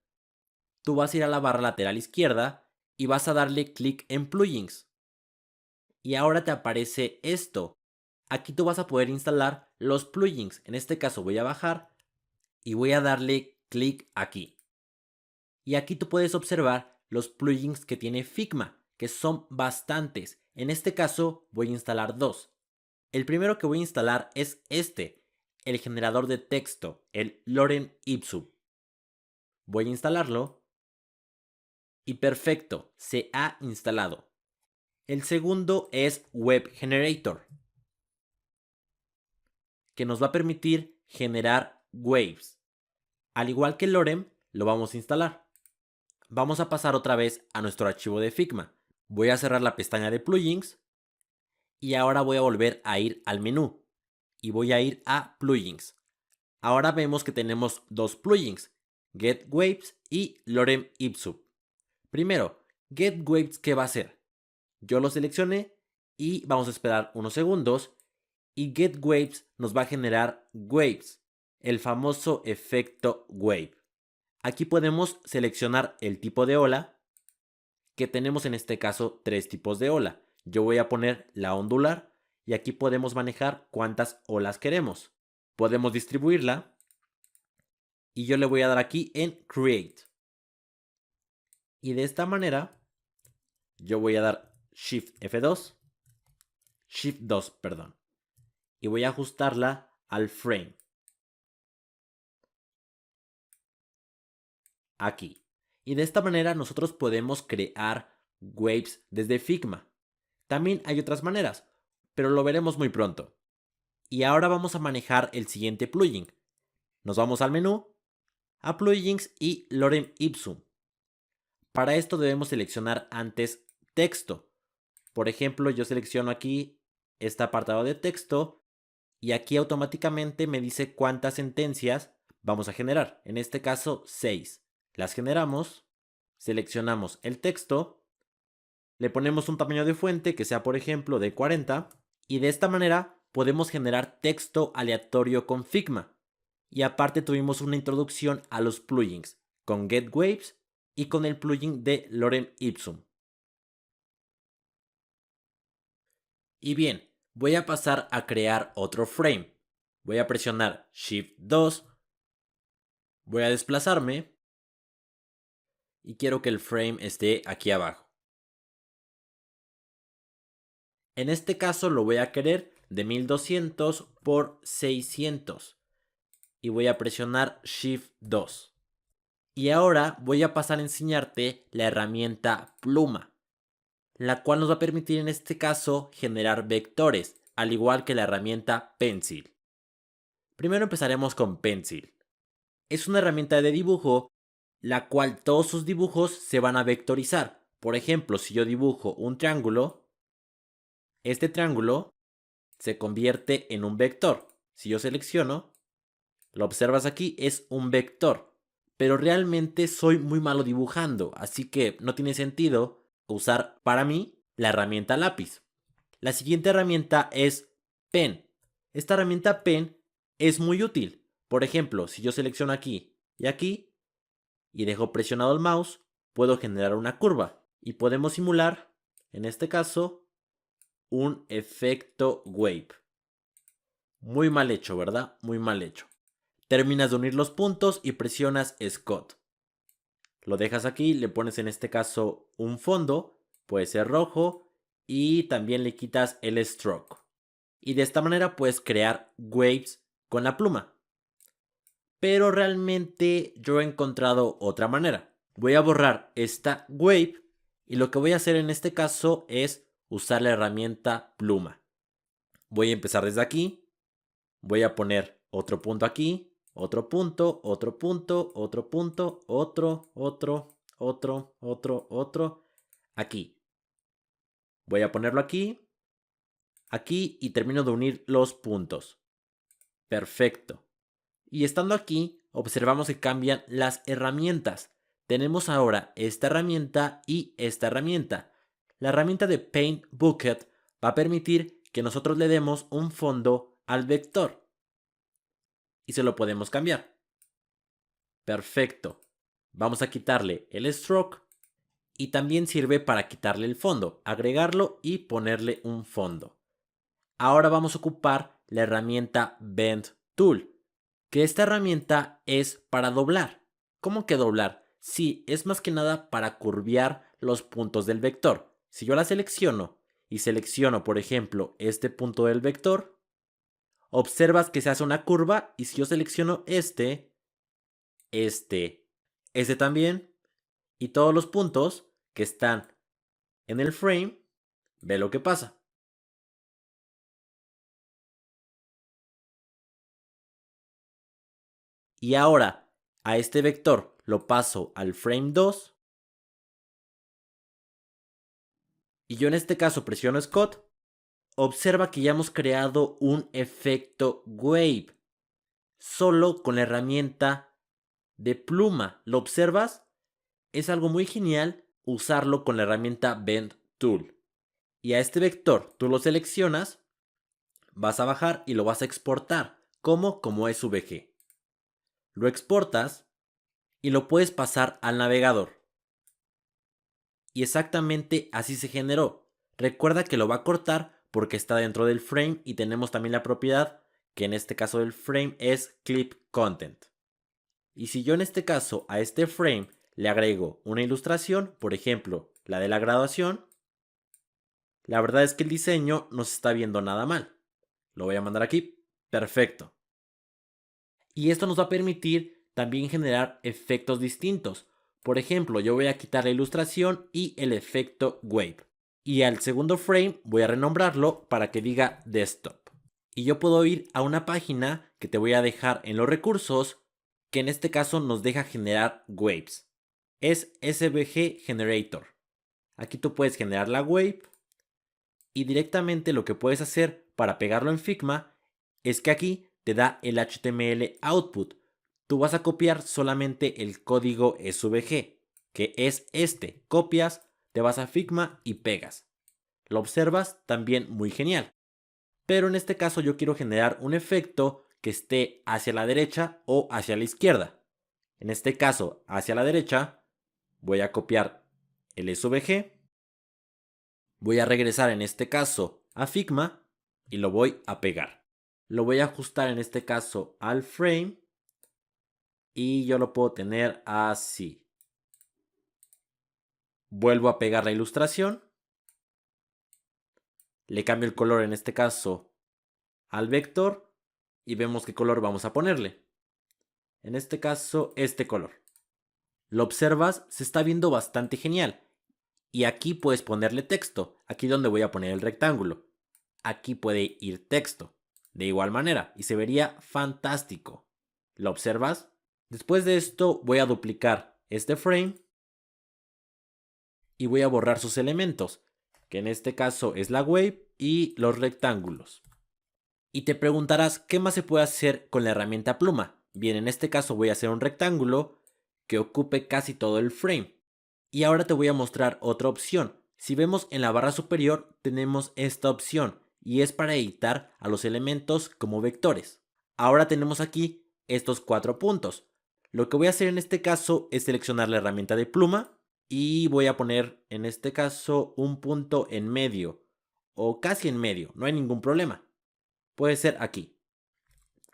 Tú vas a ir a la barra lateral izquierda y vas a darle clic en plugins. Y ahora te aparece esto. Aquí tú vas a poder instalar los plugins. En este caso voy a bajar y voy a darle clic aquí. Y aquí tú puedes observar los plugins que tiene Figma, que son bastantes. En este caso voy a instalar dos. El primero que voy a instalar es este, el generador de texto, el Lorem Ipsum. Voy a instalarlo. Y perfecto, se ha instalado. El segundo es Web Generator, que nos va a permitir generar waves. Al igual que Lorem, lo vamos a instalar. Vamos a pasar otra vez a nuestro archivo de Figma. Voy a cerrar la pestaña de plugins y ahora voy a volver a ir al menú y voy a ir a plugins. Ahora vemos que tenemos dos plugins, Get Waves y Lorem Ipsum. Primero, Get Waves, ¿qué va a hacer? Yo lo seleccioné y vamos a esperar unos segundos y Get Waves nos va a generar waves, el famoso efecto wave. Aquí podemos seleccionar el tipo de ola, que tenemos en este caso tres tipos de ola. Yo voy a poner la ondular y aquí podemos manejar cuántas olas queremos. Podemos distribuirla y yo le voy a dar aquí en Create. Y de esta manera yo voy a dar Shift F2, Shift 2, perdón. Y voy a ajustarla al frame. Aquí. Y de esta manera nosotros podemos crear waves desde Figma. También hay otras maneras, pero lo veremos muy pronto. Y ahora vamos a manejar el siguiente plugin. Nos vamos al menú, a plugins y Lorem Ipsum. Para esto debemos seleccionar antes texto. Por ejemplo, yo selecciono aquí este apartado de texto y aquí automáticamente me dice cuántas sentencias vamos a generar. En este caso, 6. Las generamos, seleccionamos el texto, le ponemos un tamaño de fuente que sea por ejemplo de 40 y de esta manera podemos generar texto aleatorio con Figma. Y aparte tuvimos una introducción a los plugins con Get Waves y con el plugin de Lorem Ipsum. Y bien, voy a pasar a crear otro frame. Voy a presionar Shift 2, voy a desplazarme y quiero que el frame esté aquí abajo. En este caso lo voy a querer de 1200 por 600 y voy a presionar Shift 2. Y ahora voy a pasar a enseñarte la herramienta Pluma, la cual nos va a permitir en este caso generar vectores, al igual que la herramienta Pencil. Primero empezaremos con Pencil. Es una herramienta de dibujo, la cual todos sus dibujos se van a vectorizar. Por ejemplo, si yo dibujo un triángulo, este triángulo se convierte en un vector. Si yo selecciono, lo observas aquí, es un vector. Pero realmente soy muy malo dibujando, así que no tiene sentido usar para mí la herramienta lápiz. La siguiente herramienta es Pen. Esta herramienta Pen es muy útil. Por ejemplo, si yo selecciono aquí y aquí y dejo presionado el mouse, puedo generar una curva y podemos simular, en este caso, un efecto wave. Muy mal hecho, ¿verdad? Muy mal hecho. Terminas de unir los puntos y presionas Scott. Lo dejas aquí, le pones en este caso un fondo, puede ser rojo, y también le quitas el stroke. Y de esta manera puedes crear waves con la pluma. pero realmente yo he encontrado otra manera. Voy a borrar esta wave y lo que voy a hacer en este caso es usar la herramienta pluma. Voy a empezar desde aquí, voy a poner otro punto aquí, otro punto, otro punto, otro punto, otro, aquí. Voy a ponerlo aquí, aquí y termino de unir los puntos. Perfecto. Y estando aquí, observamos que cambian las herramientas. Tenemos ahora esta herramienta y esta herramienta. La herramienta de Paint Bucket va a permitir que nosotros le demos un fondo al vector. Y se lo podemos cambiar. Perfecto. Vamos a quitarle el stroke. Y también sirve para quitarle el fondo, agregarlo y ponerle un fondo. Ahora vamos a ocupar la herramienta Bend Tool, que esta herramienta es para doblar. ¿Cómo que doblar? Sí, es más que nada para curvear los puntos del vector. Si yo la selecciono y selecciono, por ejemplo, este punto del vector, observas que se hace una curva y si yo selecciono este también y todos los puntos que están en el frame, ve lo que pasa. Y ahora a este vector lo paso al frame 2 y yo en este caso presiono Scott. Observa que ya hemos creado un efecto wave solo con la herramienta de pluma. ¿Lo observas? Es algo muy genial usarlo con la herramienta Bend Tool. Y a este vector tú lo seleccionas, vas a bajar y lo vas a exportar como SVG. Lo exportas y lo puedes pasar al navegador. Y exactamente así se generó. Recuerda que lo va a cortar porque está dentro del frame y tenemos también la propiedad que en este caso del frame es Clip Content. Y si yo en este caso a este frame le agrego una ilustración, por ejemplo la de la graduación, la verdad es que el diseño no se está viendo nada mal. Lo voy a mandar aquí. Perfecto. Y esto nos va a permitir también generar efectos distintos. Por ejemplo, yo voy a quitar la ilustración y el efecto wave. Y al segundo frame voy a renombrarlo para que diga desktop. Y yo puedo ir a una página que te voy a dejar en los recursos, que en este caso nos deja generar waves. Es SVG Generator. Aquí tú puedes generar la wave y directamente lo que puedes hacer para pegarlo en Figma es que aquí te da el HTML output. Tú vas a copiar solamente el código SVG, que es este. Copias, te vas a Figma y pegas. Lo observas, también muy genial. Pero en este caso yo quiero generar un efecto que esté hacia la derecha o hacia la izquierda. En este caso, hacia la derecha, voy a copiar el SVG. Voy a regresar en este caso a Figma y lo voy a pegar. Lo voy a ajustar en este caso al frame y yo lo puedo tener así. Vuelvo a pegar la ilustración. Le cambio el color en este caso al vector y vemos qué color vamos a ponerle. En este caso, este color. Lo observas, se está viendo bastante genial. Y aquí puedes ponerle texto. Aquí donde voy a poner el rectángulo. Aquí puede ir texto. De igual manera. Y se vería fantástico. ¿Lo observas? Después de esto voy a duplicar este frame. Y voy a borrar sus elementos. Que en este caso es la wave y los rectángulos. Y te preguntarás qué más se puede hacer con la herramienta pluma. Bien, en este caso voy a hacer un rectángulo que ocupe casi todo el frame. Y ahora te voy a mostrar otra opción. Si vemos en la barra superior tenemos esta opción y es para editar a los elementos como vectores. Ahora tenemos aquí estos 4 puntos. Lo que voy a hacer en este caso es seleccionar la herramienta de pluma y voy a poner en este caso un punto en medio o casi en medio, no hay ningún problema. Puede ser aquí.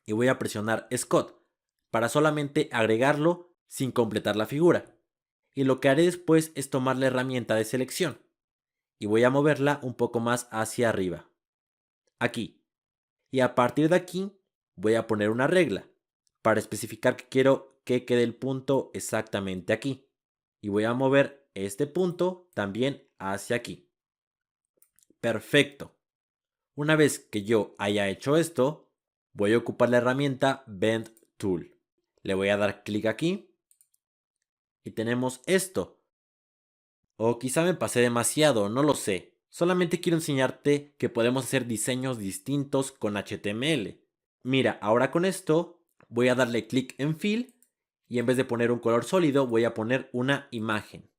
Y voy a presionar Scott para solamente agregarlo sin completar la figura. Y lo que haré después es tomar la herramienta de selección y voy a moverla un poco más hacia arriba. Aquí. Y a partir de aquí voy a poner una regla. para especificar que quiero que quede el punto exactamente aquí. Y voy a mover este punto también hacia aquí. Perfecto. Una vez que yo haya hecho esto, voy a ocupar la herramienta Bend Tool. Le voy a dar clic aquí y tenemos esto. O quizá me pasé demasiado, no lo sé. Solamente quiero enseñarte que podemos hacer diseños distintos con HTML. Mira, ahora con esto voy a darle clic en Fill y en vez de poner un color sólido voy a poner una imagen.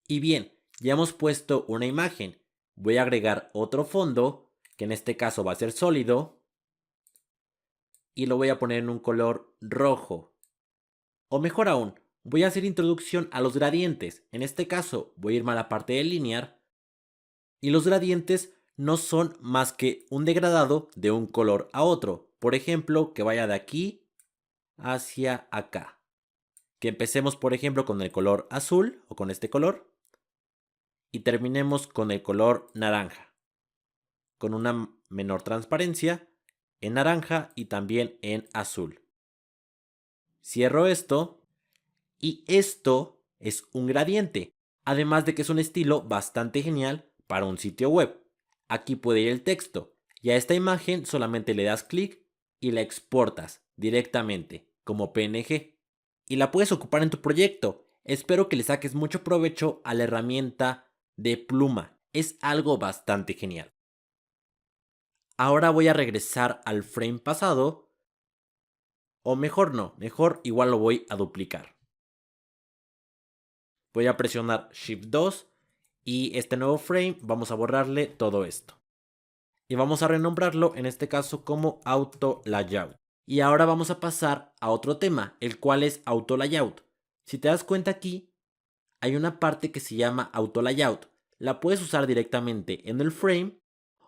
Y bien, ya hemos puesto una imagen. Voy a agregar otro fondo, que en este caso va a ser sólido, y lo voy a poner en un color rojo. O mejor aún, voy a hacer introducción a los gradientes. En este caso voy a irme a la parte de linear y los gradientes no son más que un degradado de un color a otro. Por ejemplo, que vaya de aquí hacia acá. Que empecemos por ejemplo con el color azul o con este color y terminemos con el color naranja. Con una menor transparencia en naranja y también en azul. Cierro esto y esto es un gradiente, además de que es un estilo bastante genial para un sitio web. Aquí puede ir el texto y a esta imagen solamente le das clic y la exportas directamente como PNG y la puedes ocupar en tu proyecto. Espero que le saques mucho provecho a la herramienta de pluma, es algo bastante genial. Ahora voy a regresar al frame pasado, o mejor no, mejor igual lo voy a duplicar. Voy a presionar Shift 2 y este nuevo frame vamos a borrarle todo esto. Y vamos a renombrarlo en este caso como Auto Layout. Y ahora vamos a pasar a otro tema, el cual es Auto Layout. Si te das cuenta aquí, hay una parte que se llama Auto Layout. La puedes usar directamente en el frame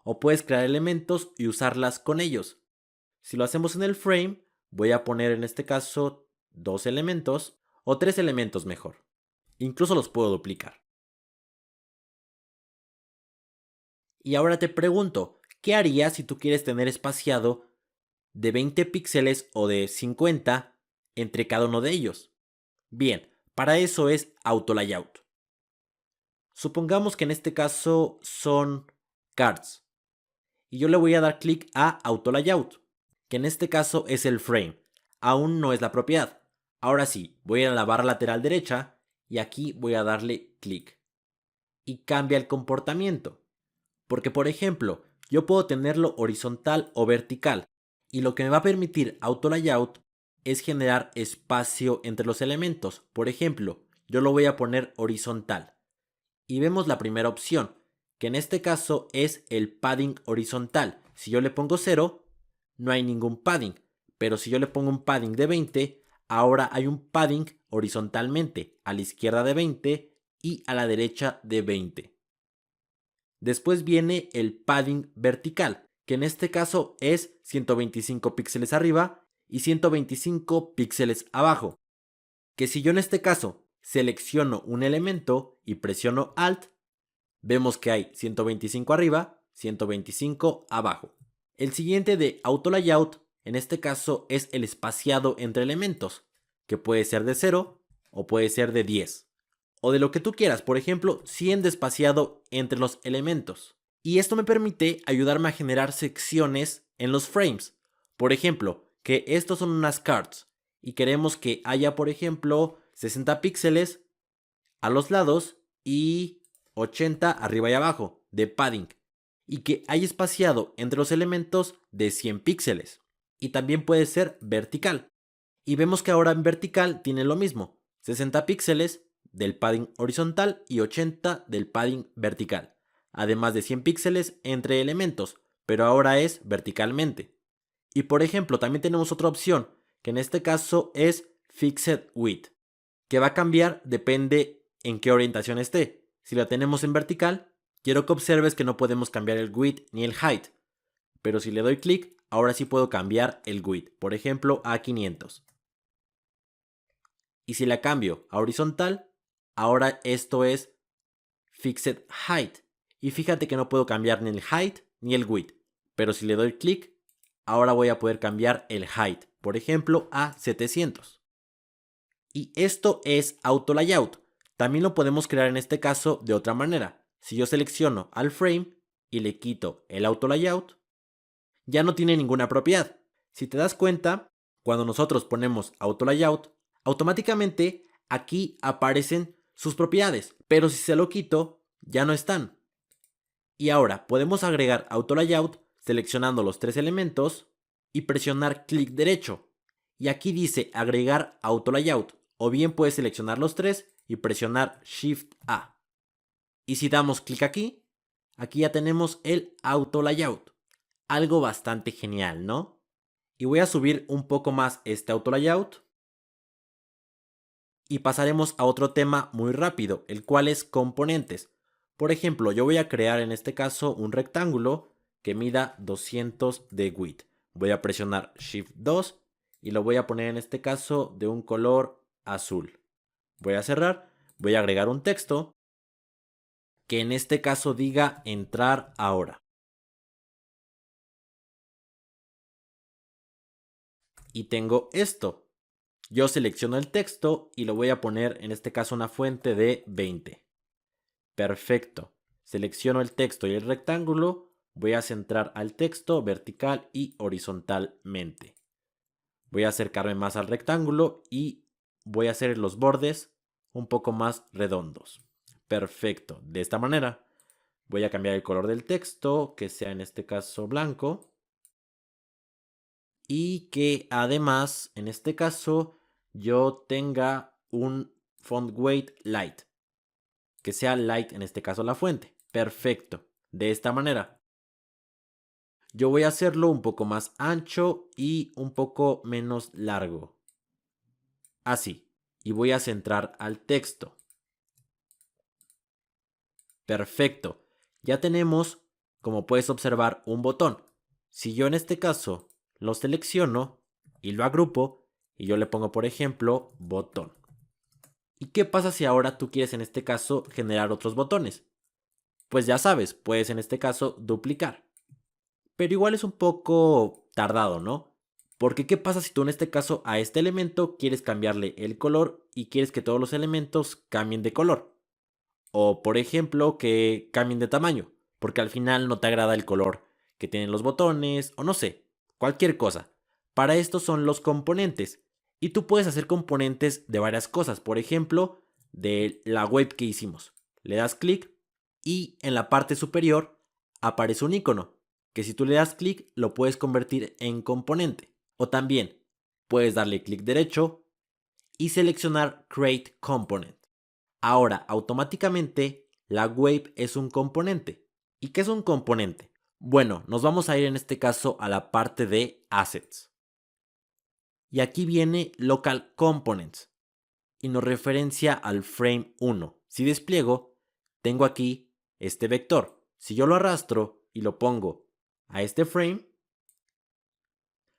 o puedes crear elementos y usarlas con ellos. Si lo hacemos en el frame, voy a poner en este caso 2 elementos o 3 elementos mejor. Incluso los puedo duplicar. Y ahora te pregunto, ¿qué harías si tú quieres tener espaciado de 20 píxeles o de 50 entre cada uno de ellos? Bien, para eso es Auto Layout. Supongamos que en este caso son cards. Y yo le voy a dar clic a Auto Layout, que en este caso es el frame. Aún no es la propiedad. Ahora sí, voy a la barra lateral derecha y aquí voy a darle clic. Y cambia el comportamiento. Porque por ejemplo, yo puedo tenerlo horizontal o vertical. Y lo que me va a permitir Auto Layout es generar espacio entre los elementos. Por ejemplo, yo lo voy a poner horizontal. Y vemos la primera opción, que en este caso es el padding horizontal. Si yo le pongo 0, no hay ningún padding. Pero si yo le pongo un padding de 20, ahora hay un padding horizontalmente, a la izquierda de 20 y a la derecha de 20. Después viene el padding vertical, que en este caso es 125 píxeles arriba y 125 píxeles abajo. Que si yo en este caso selecciono un elemento y presiono Alt, vemos que hay 125 arriba, 125 abajo. El siguiente de Auto Layout, en este caso, es el espaciado entre elementos, que puede ser de 0 o puede ser de 10. O de lo que tú quieras, por ejemplo, 100 de espaciado entre los elementos. Y esto me permite ayudarme a generar secciones en los frames. Por ejemplo, que estos son unas cards y queremos que haya, por ejemplo, 60 píxeles a los lados y 80 arriba y abajo de padding y que haya espaciado entre los elementos de 100 píxeles. Y también puede ser vertical. Y vemos que ahora en vertical tiene lo mismo, 60 píxeles del padding horizontal y 80 del padding vertical, además de 100 píxeles entre elementos, pero ahora es verticalmente. Y por ejemplo, también tenemos otra opción, que en este caso es Fixed Width, que va a cambiar depende en qué orientación esté. Si la tenemos en vertical, quiero que observes que no podemos cambiar el width ni el height, pero si le doy clic, ahora sí puedo cambiar el width, por ejemplo a 500. Y si la cambio a horizontal, ahora esto es Fixed Height. Y fíjate que no puedo cambiar ni el height ni el width, pero si le doy clic, ahora voy a poder cambiar el height, por ejemplo, a 700. Y esto es auto layout. También lo podemos crear en este caso de otra manera. Si yo selecciono al frame y le quito el auto layout, ya no tiene ninguna propiedad. Si te das cuenta, cuando nosotros ponemos auto layout, automáticamente aquí aparecen sus propiedades, pero si se lo quito, ya no están. Y ahora podemos agregar auto layout seleccionando los tres elementos y presionar clic derecho. Y aquí dice agregar auto layout, o bien puedes seleccionar los tres y presionar Shift A. Y si damos clic aquí, aquí ya tenemos el auto layout. Algo bastante genial, ¿no? Y voy a subir un poco más este auto layout. Y pasaremos a otro tema muy rápido, el cual es componentes. Por ejemplo, yo voy a crear en este caso un rectángulo que mida 200 de width. Voy a presionar Shift 2 y lo voy a poner en este caso de un color azul. Voy a cerrar, voy a agregar un texto que en este caso diga entrar ahora. Y tengo esto. Yo selecciono el texto y lo voy a poner en este caso una fuente de 20. Perfecto. Selecciono el texto y el rectángulo. Voy a centrar al texto vertical y horizontalmente. Voy a acercarme más al rectángulo y voy a hacer los bordes un poco más redondos. Perfecto. De esta manera voy a cambiar el color del texto, que sea en este caso blanco. Y que además, en este caso, yo tenga un font weight light. Que sea light, en este caso la fuente. Perfecto. De esta manera. Yo voy a hacerlo un poco más ancho y un poco menos largo. Así. Y voy a centrar al texto. Perfecto. Ya tenemos, como puedes observar, un botón. Si yo en este caso lo selecciono y lo agrupo y yo le pongo, por ejemplo, botón. ¿Y qué pasa si ahora tú quieres en este caso generar otros botones? Pues ya sabes, puedes en este caso duplicar. Pero igual es un poco tardado, ¿no? Porque ¿qué pasa si tú en este caso a este elemento quieres cambiarle el color y quieres que todos los elementos cambien de color? O por ejemplo que cambien de tamaño, porque al final no te agrada el color que tienen los botones o no sé, cualquier cosa. Para esto son los componentes. Y tú puedes hacer componentes de varias cosas, por ejemplo, de la web que hicimos. Le das clic y en la parte superior aparece un icono que si tú le das clic lo puedes convertir en componente. O también puedes darle clic derecho y seleccionar Create Component. Ahora, automáticamente, la wave es un componente. ¿Y qué es un componente? Bueno, nos vamos a ir en este caso a la parte de Assets. Y aquí viene Local Components y nos referencia al frame 1. Si despliego, tengo aquí este vector. Si yo lo arrastro y lo pongo a este frame,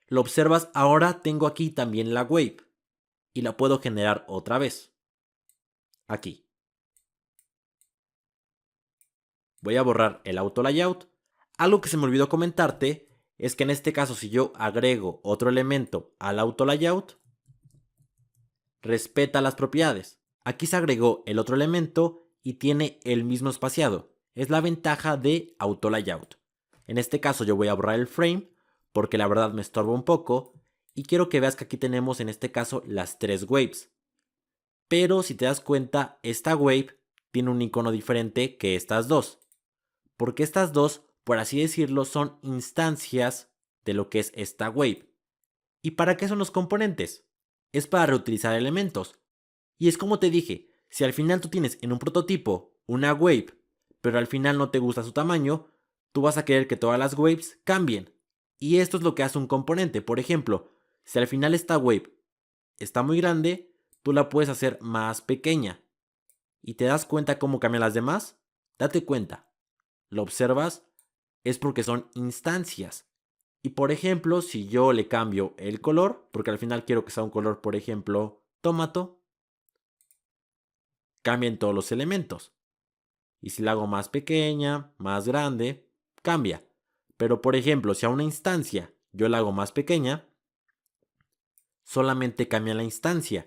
lo observas, ahora tengo aquí también la wave y la puedo generar otra vez. Aquí. Voy a borrar el auto layout. Algo que se me olvidó comentarte es que en este caso si yo agrego otro elemento al auto layout, respeta las propiedades. Aquí se agregó el otro elemento y tiene el mismo espaciado. Es la ventaja de auto layout. En este caso yo voy a borrar el frame porque la verdad me estorba un poco y quiero que veas que aquí tenemos en este caso las tres waves. Pero si te das cuenta, esta wave tiene un icono diferente que estas dos. Porque estas dos, por así decirlo, son instancias de lo que es esta wave. ¿Y para qué son los componentes? Es para reutilizar elementos. Y es como te dije, si al final tú tienes en un prototipo una wave, pero al final no te gusta su tamaño, tú vas a querer que todas las waves cambien. Y esto es lo que hace un componente. Por ejemplo, si al final esta wave está muy grande, tú la puedes hacer más pequeña. ¿Y te das cuenta cómo cambian las demás? Date cuenta. ¿Lo observas? Es porque son instancias. Y por ejemplo, si yo le cambio el color, porque al final quiero que sea un color, por ejemplo, tomato, cambian todos los elementos. Y si la hago más pequeña, más grande, cambia. Pero por ejemplo, si a una instancia yo la hago más pequeña, solamente cambia la instancia.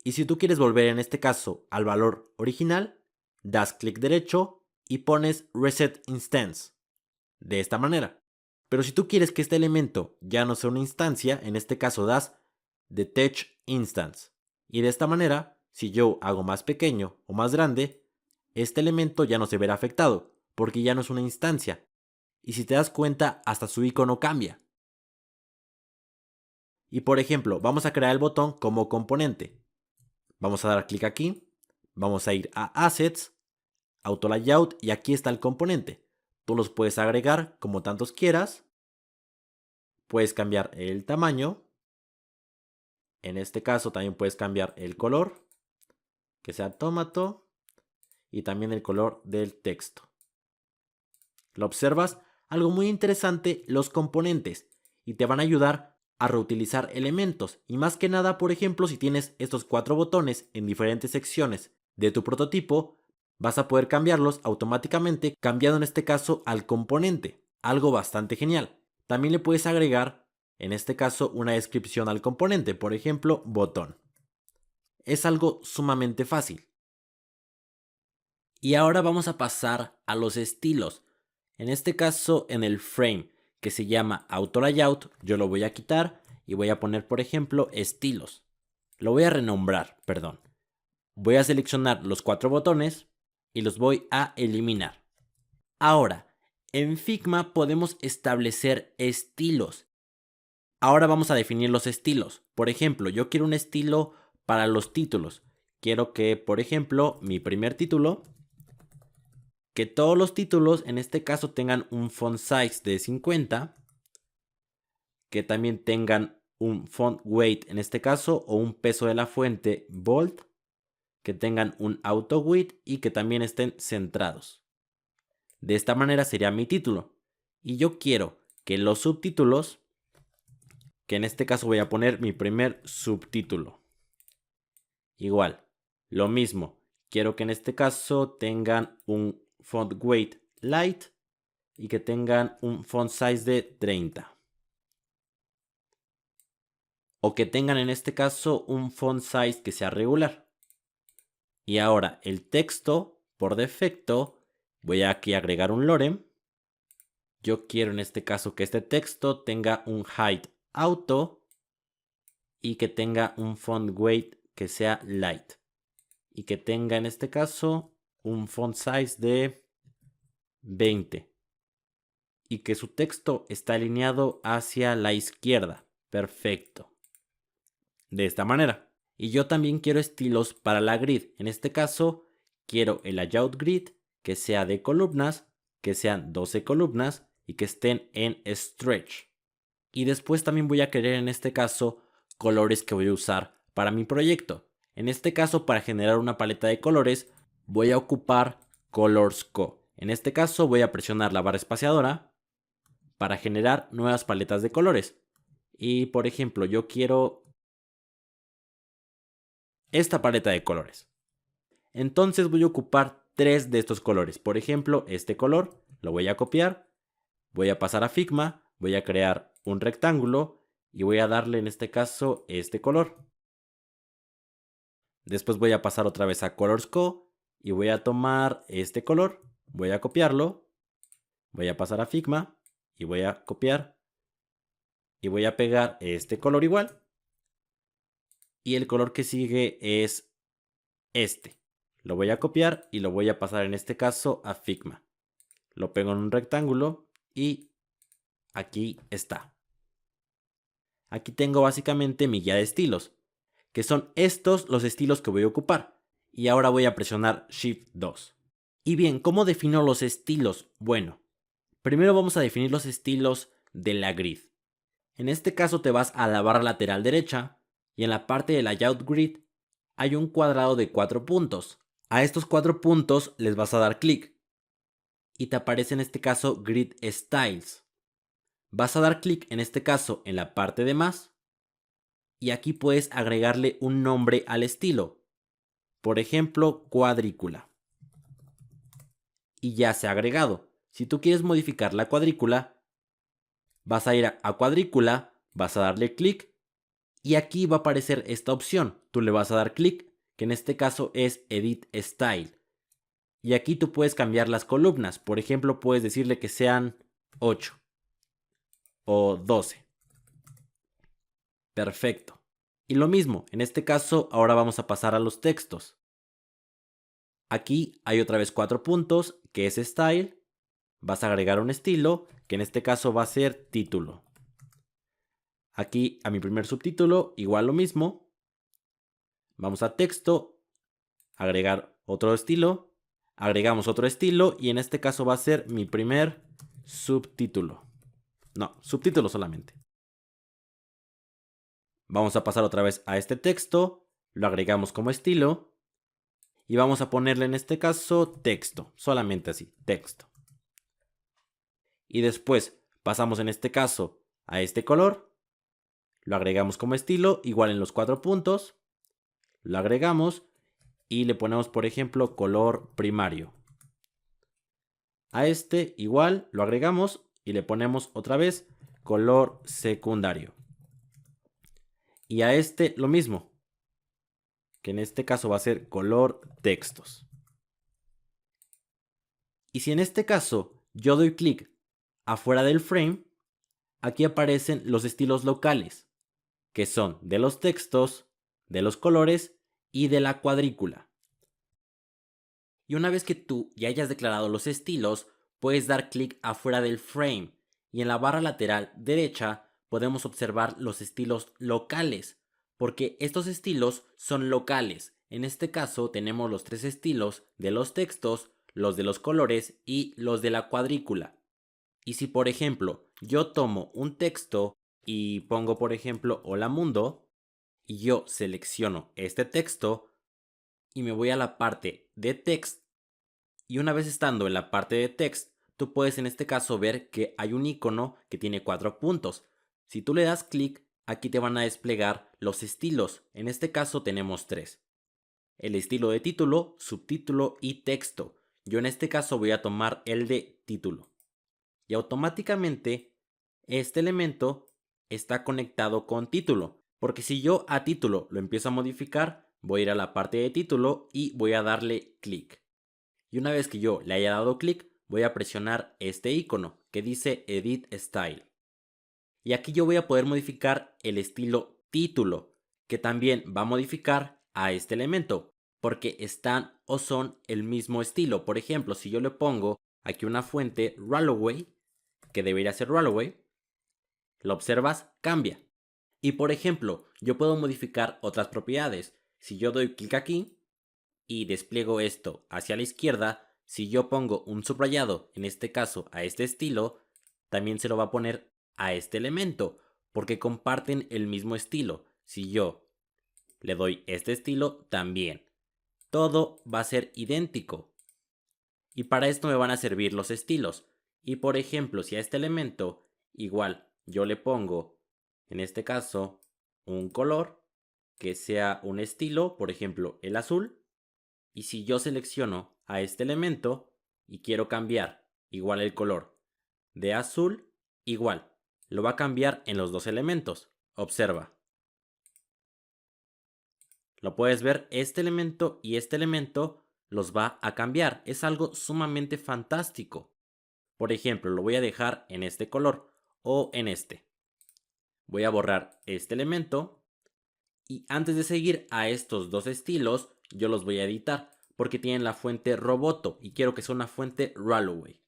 Y si tú quieres volver en este caso al valor original, das clic derecho y pones Reset Instance. De esta manera. Pero si tú quieres que este elemento ya no sea una instancia, en este caso das Detach Instance. Y de esta manera, si yo hago más pequeño o más grande, este elemento ya no se verá afectado, porque ya no es una instancia. Y si te das cuenta, hasta su icono cambia. Y por ejemplo, vamos a crear el botón como componente. Vamos a dar clic aquí, vamos a ir a Assets, Auto Layout y aquí está el componente. Tú los puedes agregar como tantos quieras. Puedes cambiar el tamaño. En este caso también puedes cambiar el color, que sea tomato, y también el color del texto. ¿Lo observas? Algo muy interesante, los componentes, y te van a ayudar a reutilizar elementos. Y más que nada, por ejemplo, si tienes estos 4 botones en diferentes secciones de tu prototipo, vas a poder cambiarlos automáticamente, cambiando en este caso al componente. Algo bastante genial. También le puedes agregar, en este caso, una descripción al componente, por ejemplo, botón. Es algo sumamente fácil. Y ahora vamos a pasar a los estilos. En este caso, en el frame que se llama Auto Layout, yo lo voy a quitar y voy a poner, por ejemplo, estilos. Lo voy a renombrar, perdón. Voy a seleccionar los 4 botones y los voy a eliminar. Ahora, en Figma podemos establecer estilos. Ahora vamos a definir los estilos. Por ejemplo, yo quiero un estilo para los títulos. Quiero que, por ejemplo, mi primer título, que todos los títulos en este caso tengan un font size de 50, que también tengan un font weight en este caso o un peso de la fuente bold, que tengan un auto width y que también estén centrados. De esta manera sería mi título. Y yo quiero que los subtítulos, que en este caso voy a poner mi primer subtítulo. Igual, lo mismo. Quiero que en este caso tengan un font weight light y que tengan un font size de 30. O que tengan en este caso un font size que sea regular. Y ahora el texto, por defecto, voy a aquí agregar un lorem. Yo quiero en este caso que este texto tenga un height auto y que tenga un font weight que sea light. Y que tenga en este caso un font size de 20. Y que su texto está alineado hacia la izquierda. Perfecto. De esta manera. Y yo también quiero estilos para la grid. En este caso, quiero el layout grid que sea de columnas, que sean 12 columnas y que estén en stretch. Y después también voy a querer en este caso colores que voy a usar para mi proyecto. En este caso, para generar una paleta de colores, voy a ocupar Colors Co. En este caso voy a presionar la barra espaciadora para generar nuevas paletas de colores. Y por ejemplo, yo quiero esta paleta de colores. Entonces voy a ocupar 3 de estos colores. Por ejemplo, este color lo voy a copiar, voy a pasar a Figma, voy a crear un rectángulo y voy a darle en este caso este color. Después voy a pasar otra vez a Colors Co y voy a tomar este color, voy a copiarlo, voy a pasar a Figma y voy a copiar y voy a pegar este color igual. Y el color que sigue es este. Lo voy a copiar y lo voy a pasar en este caso a Figma. Lo pego en un rectángulo y aquí está. Aquí tengo básicamente mi guía de estilos, que son estos los estilos que voy a ocupar. Y ahora voy a presionar Shift 2. Y bien, ¿cómo defino los estilos? Bueno, primero vamos a definir los estilos de la grid. En este caso te vas a la barra lateral derecha y en la parte de Layout Grid hay un cuadrado de 4 puntos. A estos 4 puntos les vas a dar clic y te aparece en este caso Grid Styles. Vas a dar clic en este caso en la parte de más y aquí puedes agregarle un nombre al estilo. Por ejemplo, cuadrícula. Y ya se ha agregado. Si tú quieres modificar la cuadrícula, Vas a ir a cuadrícula, vas a darle clic y aquí va a aparecer esta opción. Tú le vas a dar clic, que en este caso es Edit Style. Y aquí tú puedes cambiar las columnas. Por ejemplo, puedes decirle que sean 8 o 12. Perfecto. Y lo mismo, en este caso ahora vamos a pasar a los textos. Aquí hay otra vez 4 puntos, que es Style. Vas a agregar un estilo, que en este caso va a ser título. Aquí a mi primer subtítulo, igual lo mismo. Vamos a texto, agregar otro estilo, agregamos otro estilo y en este caso va a ser mi primer subtítulo. No, subtítulo solamente. Vamos a pasar otra vez a este texto, lo agregamos como estilo y vamos a ponerle en este caso texto, solamente así, texto. Y después pasamos en este caso a este color, lo agregamos como estilo, igual en los 4 puntos, lo agregamos y le ponemos por ejemplo color primario. A este igual lo agregamos y le ponemos otra vez color secundario. Y a este lo mismo, que en este caso va a ser color textos. Y si en este caso yo doy clic afuera del frame, aquí aparecen los estilos locales, que son de los textos, de los colores y de la cuadrícula. Y una vez que tú ya hayas declarado los estilos, puedes dar clic afuera del frame y en la barra lateral derecha podemos observar los estilos locales, porque estos estilos son locales. En este caso tenemos los 3 estilos de los textos, los de los colores y los de la cuadrícula. Y si por ejemplo yo tomo un texto y pongo por ejemplo Hola Mundo y yo selecciono este texto y me voy a la parte de text y una vez estando en la parte de text, tú puedes en este caso ver que hay un icono que tiene 4 puntos. Si tú le das clic, aquí te van a desplegar los estilos. En este caso tenemos 3. El estilo de título, subtítulo y texto. Yo en este caso voy a tomar el de título. Y automáticamente este elemento está conectado con título. Porque si yo a título lo empiezo a modificar, voy a ir a la parte de título y voy a darle clic. Y una vez que yo le haya dado clic, voy a presionar este icono que dice Edit Style. Y aquí yo voy a poder modificar el estilo título, que también va a modificar a este elemento, porque están o son el mismo estilo. Por ejemplo, si yo le pongo aquí una fuente Ralloway, que debería ser Ralloway, lo observas, cambia. Y por ejemplo, yo puedo modificar otras propiedades. Si yo doy clic aquí y despliego esto hacia la izquierda, si yo pongo un subrayado, en este caso a este estilo, también se lo va a poner a este elemento, porque comparten el mismo estilo. Si yo le doy este estilo, también. Todo va a ser idéntico. Y para esto me van a servir los estilos. Y por ejemplo, si a este elemento, igual, yo le pongo, en este caso, un color que sea un estilo, por ejemplo, el azul. Y si yo selecciono a este elemento y quiero cambiar igual el color de azul, igual, lo va a cambiar en los dos elementos. Observa. Lo puedes ver, este elemento y este elemento los va a cambiar. Es algo sumamente fantástico. Por ejemplo, lo voy a dejar en este color o en este. Voy a borrar este elemento y antes de seguir a estos dos estilos, yo los voy a editar porque tienen la fuente Roboto y quiero que sea una fuente Ralloway.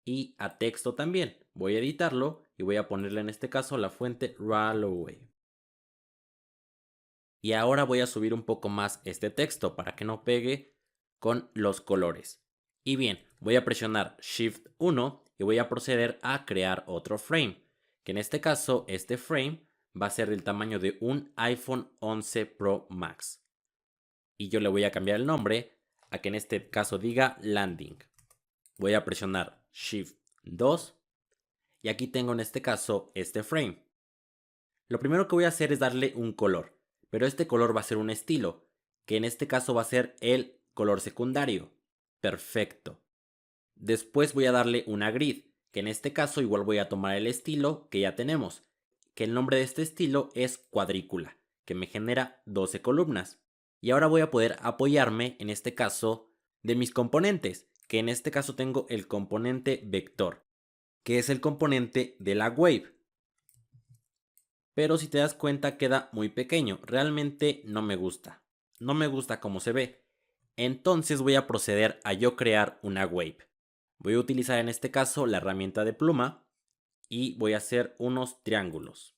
Y a texto también. Voy a editarlo y voy a ponerle en este caso la fuente Ralloway. Y ahora voy a subir un poco más este texto para que no pegue con los colores. Y bien, voy a presionar Shift 1 y voy a proceder a crear otro frame. Que en este caso, este frame va a ser del tamaño de un iPhone 11 Pro Max. Y yo le voy a cambiar el nombre a que en este caso diga Landing. Voy a presionar Shift 2 y aquí tengo en este caso este frame. Lo primero que voy a hacer es darle un color, pero este color va a ser un estilo, que en este caso va a ser el color secundario. Perfecto. Después voy a darle una grid, que en este caso igual voy a tomar el estilo que ya tenemos, que el nombre de este estilo es cuadrícula, que me genera 12 columnas. Y ahora voy a poder apoyarme, en este caso, de mis componentes, que en este caso tengo el componente vector, que es el componente de la wave. Pero si te das cuenta queda muy pequeño, realmente no me gusta. No me gusta cómo se ve. Entonces voy a proceder a yo crear una wave. Voy a utilizar en este caso la herramienta de pluma y voy a hacer unos triángulos.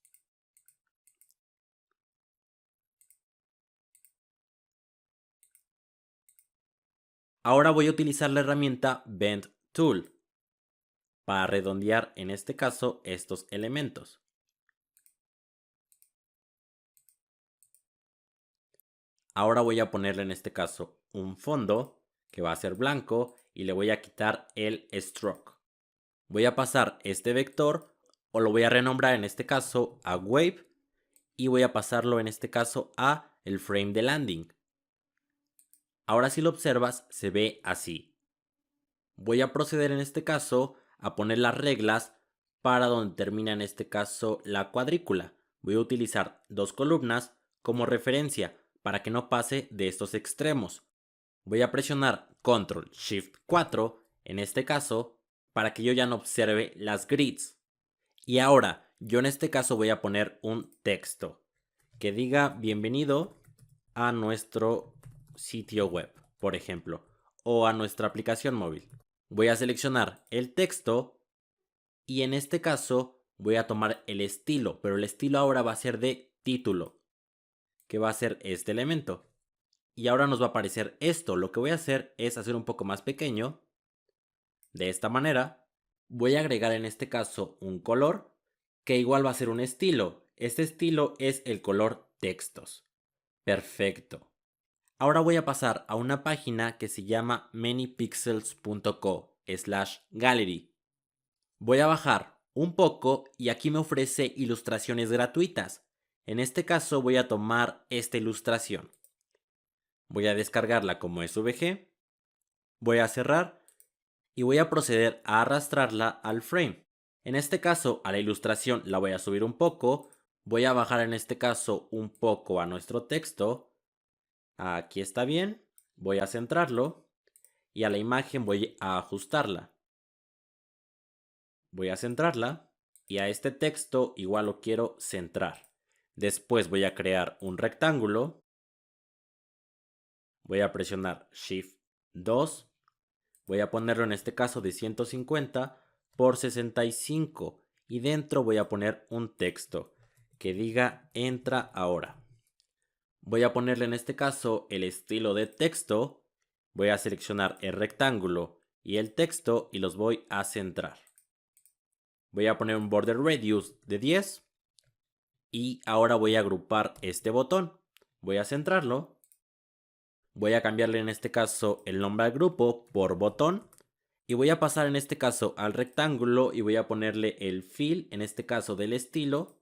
Ahora voy a utilizar la herramienta Bend Tool para redondear en este caso estos elementos. Ahora voy a ponerle en este caso un fondo que va a ser blanco y le voy a quitar el stroke. Voy a pasar este vector o lo voy a renombrar en este caso a wave y voy a pasarlo en este caso a el frame de landing. Ahora si lo observas se ve así. Voy a proceder en este caso a poner las reglas para donde termina en este caso la cuadrícula. Voy a utilizar dos columnas como referencia para que no pase de estos extremos. Voy a presionar Control Shift 4 en este caso para que yo ya no observe las grids. Y ahora yo en este caso voy a poner un texto que diga bienvenido a nuestro sitio web, por ejemplo, o a nuestra aplicación móvil. Voy a seleccionar el texto y en este caso voy a tomar el estilo, pero el estilo ahora va a ser de título, que va a ser este elemento. Y ahora nos va a aparecer esto. Lo que voy a hacer es hacer un poco más pequeño. De esta manera, voy a agregar en este caso un color, que igual va a ser un estilo. Este estilo es el color textos. Perfecto. Ahora voy a pasar a una página que se llama manypixels.co/gallery. Voy a bajar un poco y aquí me ofrece ilustraciones gratuitas. En este caso voy a tomar esta ilustración. Voy a descargarla como SVG. Voy a cerrar y voy a proceder a arrastrarla al frame. En este caso a la ilustración la voy a subir un poco. Voy a bajar en este caso un poco a nuestro texto. Aquí está bien. Voy a centrarlo y a la imagen voy a ajustarla. Voy a centrarla y a este texto igual lo quiero centrar. Después voy a crear un rectángulo. Voy a presionar Shift 2. Voy a ponerlo en este caso de 150 por 65 y dentro voy a poner un texto que diga entra ahora. Voy a ponerle en este caso el estilo de texto. Voy a seleccionar el rectángulo y el texto y los voy a centrar. Voy a poner un border radius de 10 y ahora voy a agrupar este botón. Voy a centrarlo. Voy a cambiarle en este caso el nombre al grupo por botón. Y voy a pasar en este caso al rectángulo y voy a ponerle el fill, en este caso del estilo,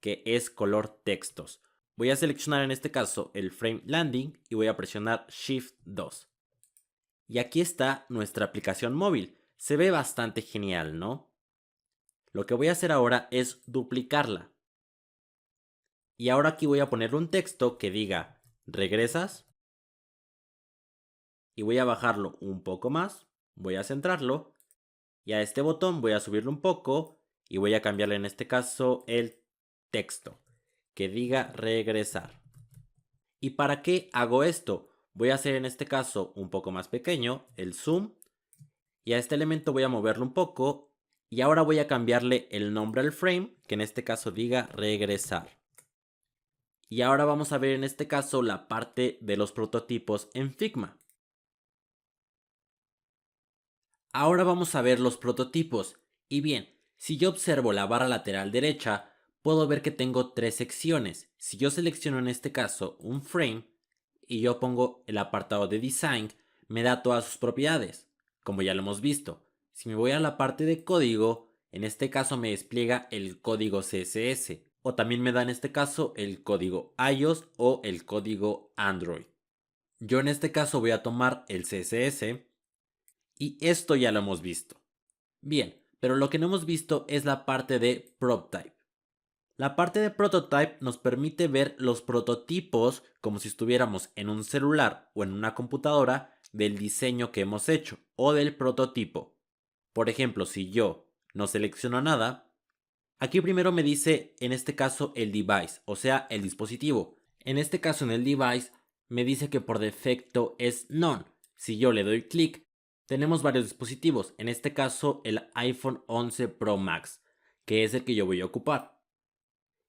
que es color textos. Voy a seleccionar en este caso el frame landing y voy a presionar Shift 2. Y aquí está nuestra aplicación móvil. Se ve bastante genial, ¿no? Lo que voy a hacer ahora es duplicarla. Y ahora aquí voy a poner un texto que diga regresas. Y voy a bajarlo un poco más. Voy a centrarlo. Y a este botón voy a subirlo un poco. Y voy a cambiarle en este caso el texto que diga regresar. ¿Y para qué hago esto? Voy a hacer en este caso un poco más pequeño el zoom. Y a este elemento voy a moverlo un poco. Y ahora voy a cambiarle el nombre al frame, que en este caso diga regresar. Y ahora vamos a ver en este caso la parte de los prototipos en Figma. Ahora vamos a ver los prototipos. Y bien, si yo observo la barra lateral derecha, puedo ver que tengo tres secciones. Si yo selecciono en este caso un frame y yo pongo el apartado de design, me da todas sus propiedades, como ya lo hemos visto. Si me voy a la parte de código, en este caso me despliega el código CSS o también me da en este caso el código iOS o el código Android. Yo en este caso voy a tomar el CSS y esto ya lo hemos visto. Bien, pero lo que no hemos visto es la parte de PropType. La parte de Prototype nos permite ver los prototipos como si estuviéramos en un celular o en una computadora del diseño que hemos hecho o del prototipo. Por ejemplo, si yo no selecciono nada, aquí primero me dice en este caso el device, o sea, el dispositivo. En este caso en el device me dice que por defecto es none. Si yo le doy clic, tenemos varios dispositivos, en este caso el iPhone 11 Pro Max, que es el que yo voy a ocupar.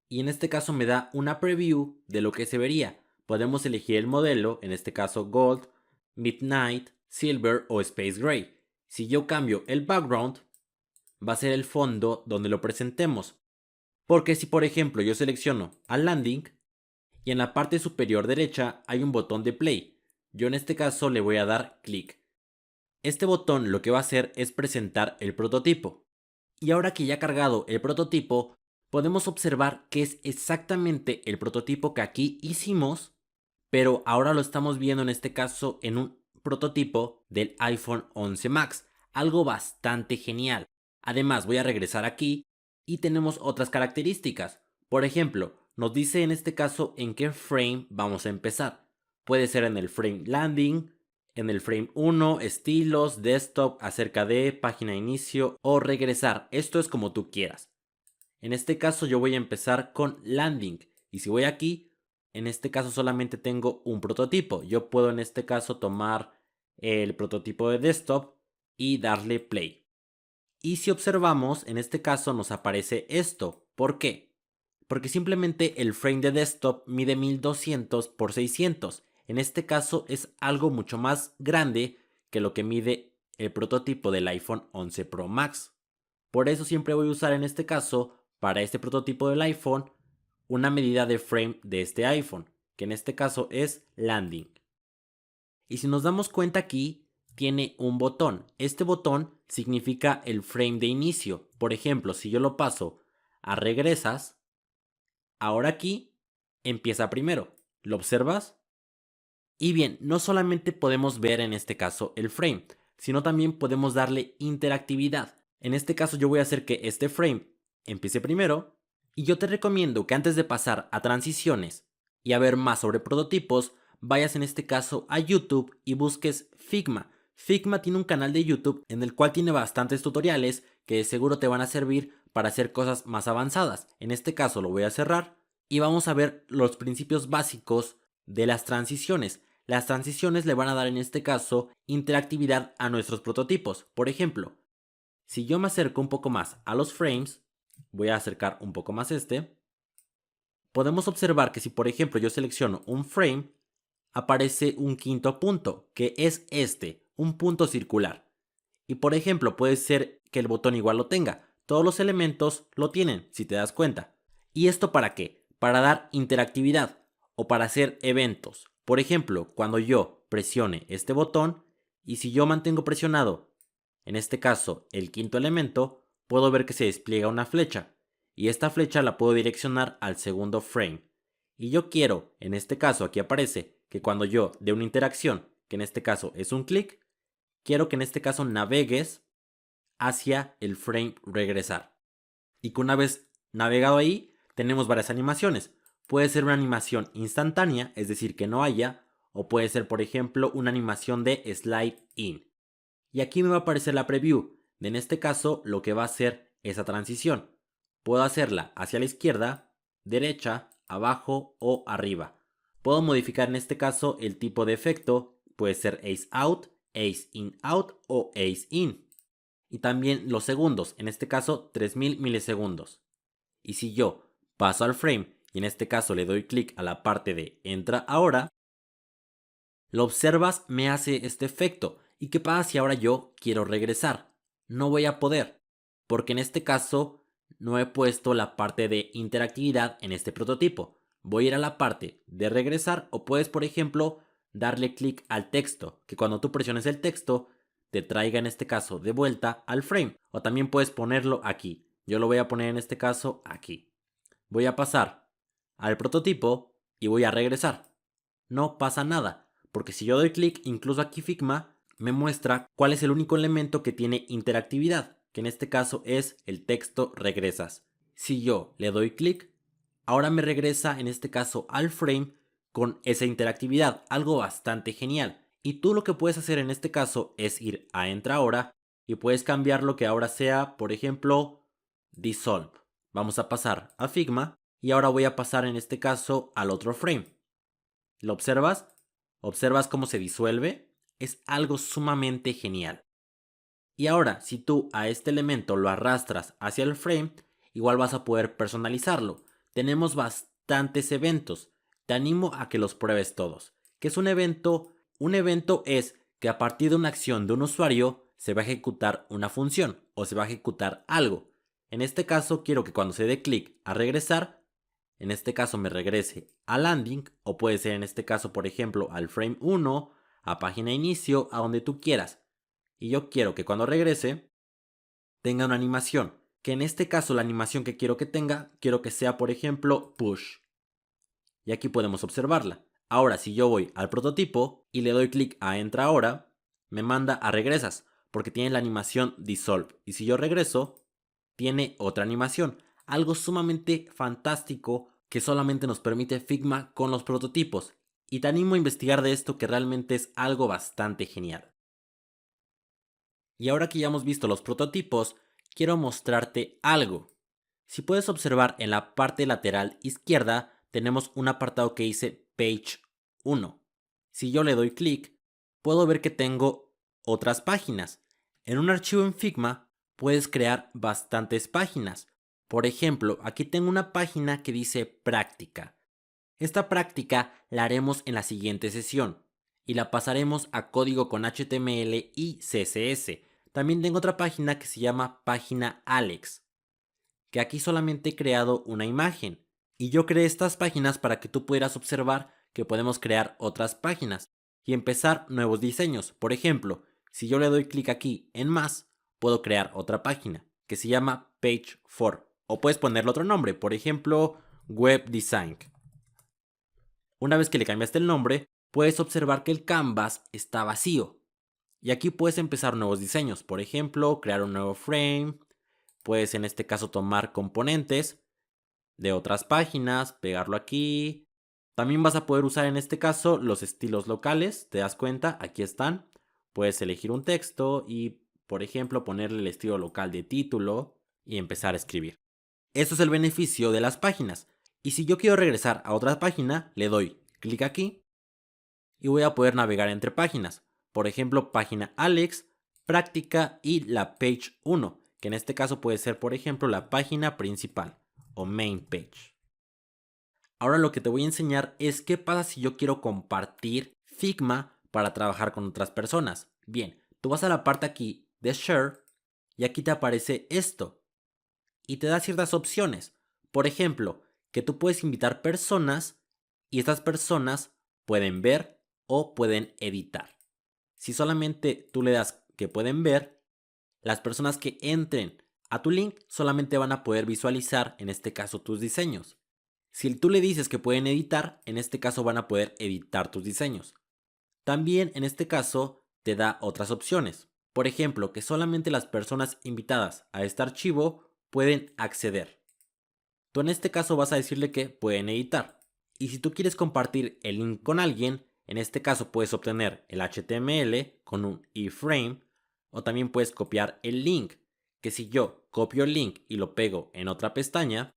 Y en este caso me da una preview de lo que se vería. Podemos elegir el modelo, en este caso Gold, Midnight, Silver o Space Gray. Si yo cambio el background, va a ser el fondo donde lo presentemos. Porque si por ejemplo yo selecciono al landing y en la parte superior derecha hay un botón de play, yo en este caso le voy a dar clic. Este botón lo que va a hacer es presentar el prototipo. Y ahora que ya ha cargado el prototipo, podemos observar que es exactamente el prototipo que aquí hicimos, pero ahora lo estamos viendo en este caso en un prototipo del iPhone 11 Max, algo bastante genial. Además, voy a regresar aquí y tenemos otras características. Por ejemplo, nos dice en este caso en qué frame vamos a empezar. Puede ser en el frame landing, en el frame 1, estilos, desktop, acerca de, página de inicio o regresar. Esto es como tú quieras. En este caso yo voy a empezar con landing. Y si voy aquí, en este caso solamente tengo un prototipo. Yo puedo en este caso tomar el prototipo de desktop y darle play. Y si observamos, en este caso nos aparece esto. ¿Por qué? Porque simplemente el frame de desktop mide 1200 por 600. En este caso es algo mucho más grande que lo que mide el prototipo del iPhone 11 Pro Max. Por eso siempre voy a usar en este caso, para este prototipo del iPhone, una medida de frame de este iPhone, que en este caso es landing. Y si nos damos cuenta aquí, tiene un botón. Este botón significa el frame de inicio. Por ejemplo, si yo lo paso a regresas, ahora aquí empieza primero. ¿Lo observas? Y bien, no solamente podemos ver en este caso el frame, sino también podemos darle interactividad. En este caso yo voy a hacer que este frame empiece primero y yo te recomiendo que antes de pasar a transiciones y a ver más sobre prototipos, vayas en este caso a YouTube y busques Figma. Figma tiene un canal de YouTube en el cual tiene bastantes tutoriales que seguro te van a servir para hacer cosas más avanzadas. En este caso lo voy a cerrar y vamos a ver los principios básicos de las transiciones. Las transiciones le van a dar en este caso interactividad a nuestros prototipos. Por ejemplo, si yo me acerco un poco más a los frames, voy a acercar un poco más podemos observar que si por ejemplo yo selecciono un frame, aparece un quinto punto, que es un punto circular. Y por ejemplo puede ser que el botón igual lo tenga. Todos los elementos lo tienen, si te das cuenta. ¿Y esto para qué? Para dar interactividad o para hacer eventos. Por ejemplo, cuando yo presione este botón y si yo mantengo presionado, en este caso el quinto elemento, puedo ver que se despliega una flecha y esta flecha la puedo direccionar al segundo frame. Y yo quiero, en este caso aquí aparece que cuando yo dé una interacción, que en este caso es un clic, quiero que en este caso navegues hacia el frame regresar. Y que una vez navegado ahí, tenemos varias animaciones. Puede ser una animación instantánea, es decir, que no haya, o puede ser, por ejemplo, una animación de slide in. Y aquí me va a aparecer la preview, de en este caso lo que va a hacer esa transición. Puedo hacerla hacia la izquierda, derecha, abajo o arriba. Puedo modificar en este caso el tipo de efecto, puede ser ace out, ace in out o ace in. Y también los segundos, en este caso 3000 milisegundos. Y si yo paso al frame y en este caso le doy clic a la parte de entra ahora, lo observas, me hace este efecto. ¿Y qué pasa si ahora yo quiero regresar? No voy a poder, porque en este caso no he puesto la parte de interactividad en este prototipo. Voy a ir a la parte de regresar o puedes, por ejemplo, darle clic al texto, que cuando tú presiones el texto te traiga en este caso de vuelta al frame. O también puedes ponerlo aquí. Yo lo voy a poner en este caso aquí. Voy a pasar al prototipo y voy a regresar. No pasa nada, porque si yo doy clic, incluso aquí Figma me muestra cuál es el único elemento que tiene interactividad, que en este caso es el texto regresas. Si yo le doy clic, ahora me regresa en este caso al frame con esa interactividad, algo bastante genial. Y tú lo que puedes hacer en este caso es ir a Entra ahora y puedes cambiar lo que ahora sea, por ejemplo, Dissolve. Vamos a pasar a Figma y ahora voy a pasar en este caso al otro frame. ¿Lo observas? ¿Observas cómo se disuelve? Es algo sumamente genial. Y ahora, si tú a este elemento lo arrastras hacia el frame, igual vas a poder personalizarlo. Tenemos bastantes eventos. Te animo a que los pruebes todos. ¿Qué es un evento? Un evento es que a partir de una acción de un usuario se va a ejecutar una función o se va a ejecutar algo. En este caso quiero que cuando se dé clic a regresar, en este caso me regrese a landing, o puede ser en este caso, por ejemplo, al frame 1, a página inicio, a donde tú quieras. Y yo quiero que cuando regrese tenga una animación, que en este caso la animación que quiero que tenga, quiero que sea, por ejemplo, push. Y aquí podemos observarla. Ahora, si yo voy al prototipo y le doy clic a Entra ahora, me manda a regresas, porque tiene la animación Dissolve. Y si yo regreso, tiene otra animación. Algo sumamente fantástico que solamente nos permite Figma con los prototipos. Y te animo a investigar de esto, que realmente es algo bastante genial. Y ahora que ya hemos visto los prototipos, quiero mostrarte algo. Si puedes observar en la parte lateral izquierda, tenemos un apartado que dice Page 1. Si yo le doy clic, puedo ver que tengo otras páginas. En un archivo en Figma puedes crear bastantes páginas. Por ejemplo, aquí tengo una página que dice práctica. Esta práctica la haremos en la siguiente sesión y la pasaremos a código con HTML y CSS. También tengo otra página que se llama página Alex, que aquí solamente he creado una imagen. Y yo creé estas páginas para que tú pudieras observar que podemos crear otras páginas y empezar nuevos diseños. Por ejemplo, si yo le doy clic aquí en más, puedo crear otra página que se llama Page 4. O puedes ponerle otro nombre, por ejemplo, Web Design. Una vez que le cambiaste el nombre, puedes observar que el canvas está vacío. Y aquí puedes empezar nuevos diseños. Por ejemplo, crear un nuevo frame. Puedes en este caso tomar componentes de otras páginas, pegarlo aquí. También vas a poder usar en este caso los estilos locales. ¿Te das cuenta? Aquí están. Puedes elegir un texto y, por ejemplo, ponerle el estilo local de título y empezar a escribir. Eso es el beneficio de las páginas. Y si yo quiero regresar a otra página, le doy clic aquí y voy a poder navegar entre páginas. Por ejemplo, página Alex, práctica y la page 1, que en este caso puede ser, por ejemplo, la página principal o main page. Ahora lo que te voy a enseñar es qué pasa si yo quiero compartir Figma para trabajar con otras personas. Bien, tú vas a la parte aquí de Share y aquí te aparece esto y te da ciertas opciones. Por ejemplo, que tú puedes invitar personas y estas personas pueden ver o pueden editar. Si solamente tú le das que pueden ver, las personas que entren a tu link solamente van a poder visualizar, en este caso, tus diseños. Si tú le dices que pueden editar, en este caso van a poder editar tus diseños. También en este caso te da otras opciones. Por ejemplo, que solamente las personas invitadas a este archivo pueden acceder. Tú en este caso vas a decirle que pueden editar. Y si tú quieres compartir el link con alguien, en este caso puedes obtener el HTML con un iframe o también puedes copiar el link, que si yo copio el link y lo pego en otra pestaña,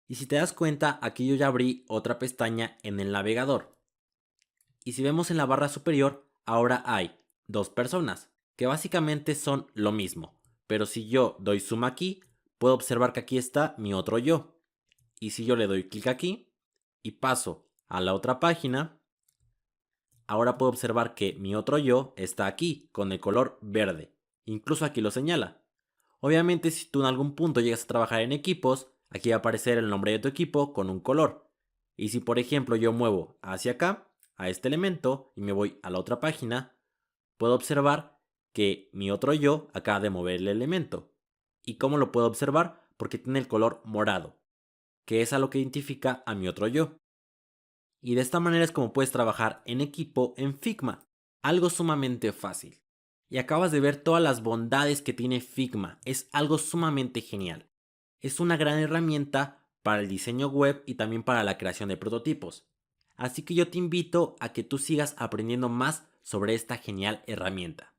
y si te das cuenta, aquí yo ya abrí otra pestaña en el navegador. Y si vemos en la barra superior, ahora hay dos personas, que básicamente son lo mismo. Pero si yo doy zoom aquí, puedo observar que aquí está mi otro yo. Y si yo le doy clic aquí y paso a la otra página, ahora puedo observar que mi otro yo está aquí con el color verde. Incluso aquí lo señala. Obviamente, si tú en algún punto llegas a trabajar en equipos, aquí va a aparecer el nombre de tu equipo con un color. Y si por ejemplo yo muevo hacia acá, a este elemento, y me voy a la otra página, puedo observar que mi otro yo acaba de mover el elemento. ¿Y cómo lo puedo observar? Porque tiene el color morado, que es a lo que identifica a mi otro yo. Y de esta manera es como puedes trabajar en equipo en Figma, algo sumamente fácil. y acabas de ver todas las bondades que tiene Figma. Es algo sumamente genial. Es una gran herramienta para el diseño web y también para la creación de prototipos. Así que yo te invito a que tú sigas aprendiendo más sobre esta genial herramienta.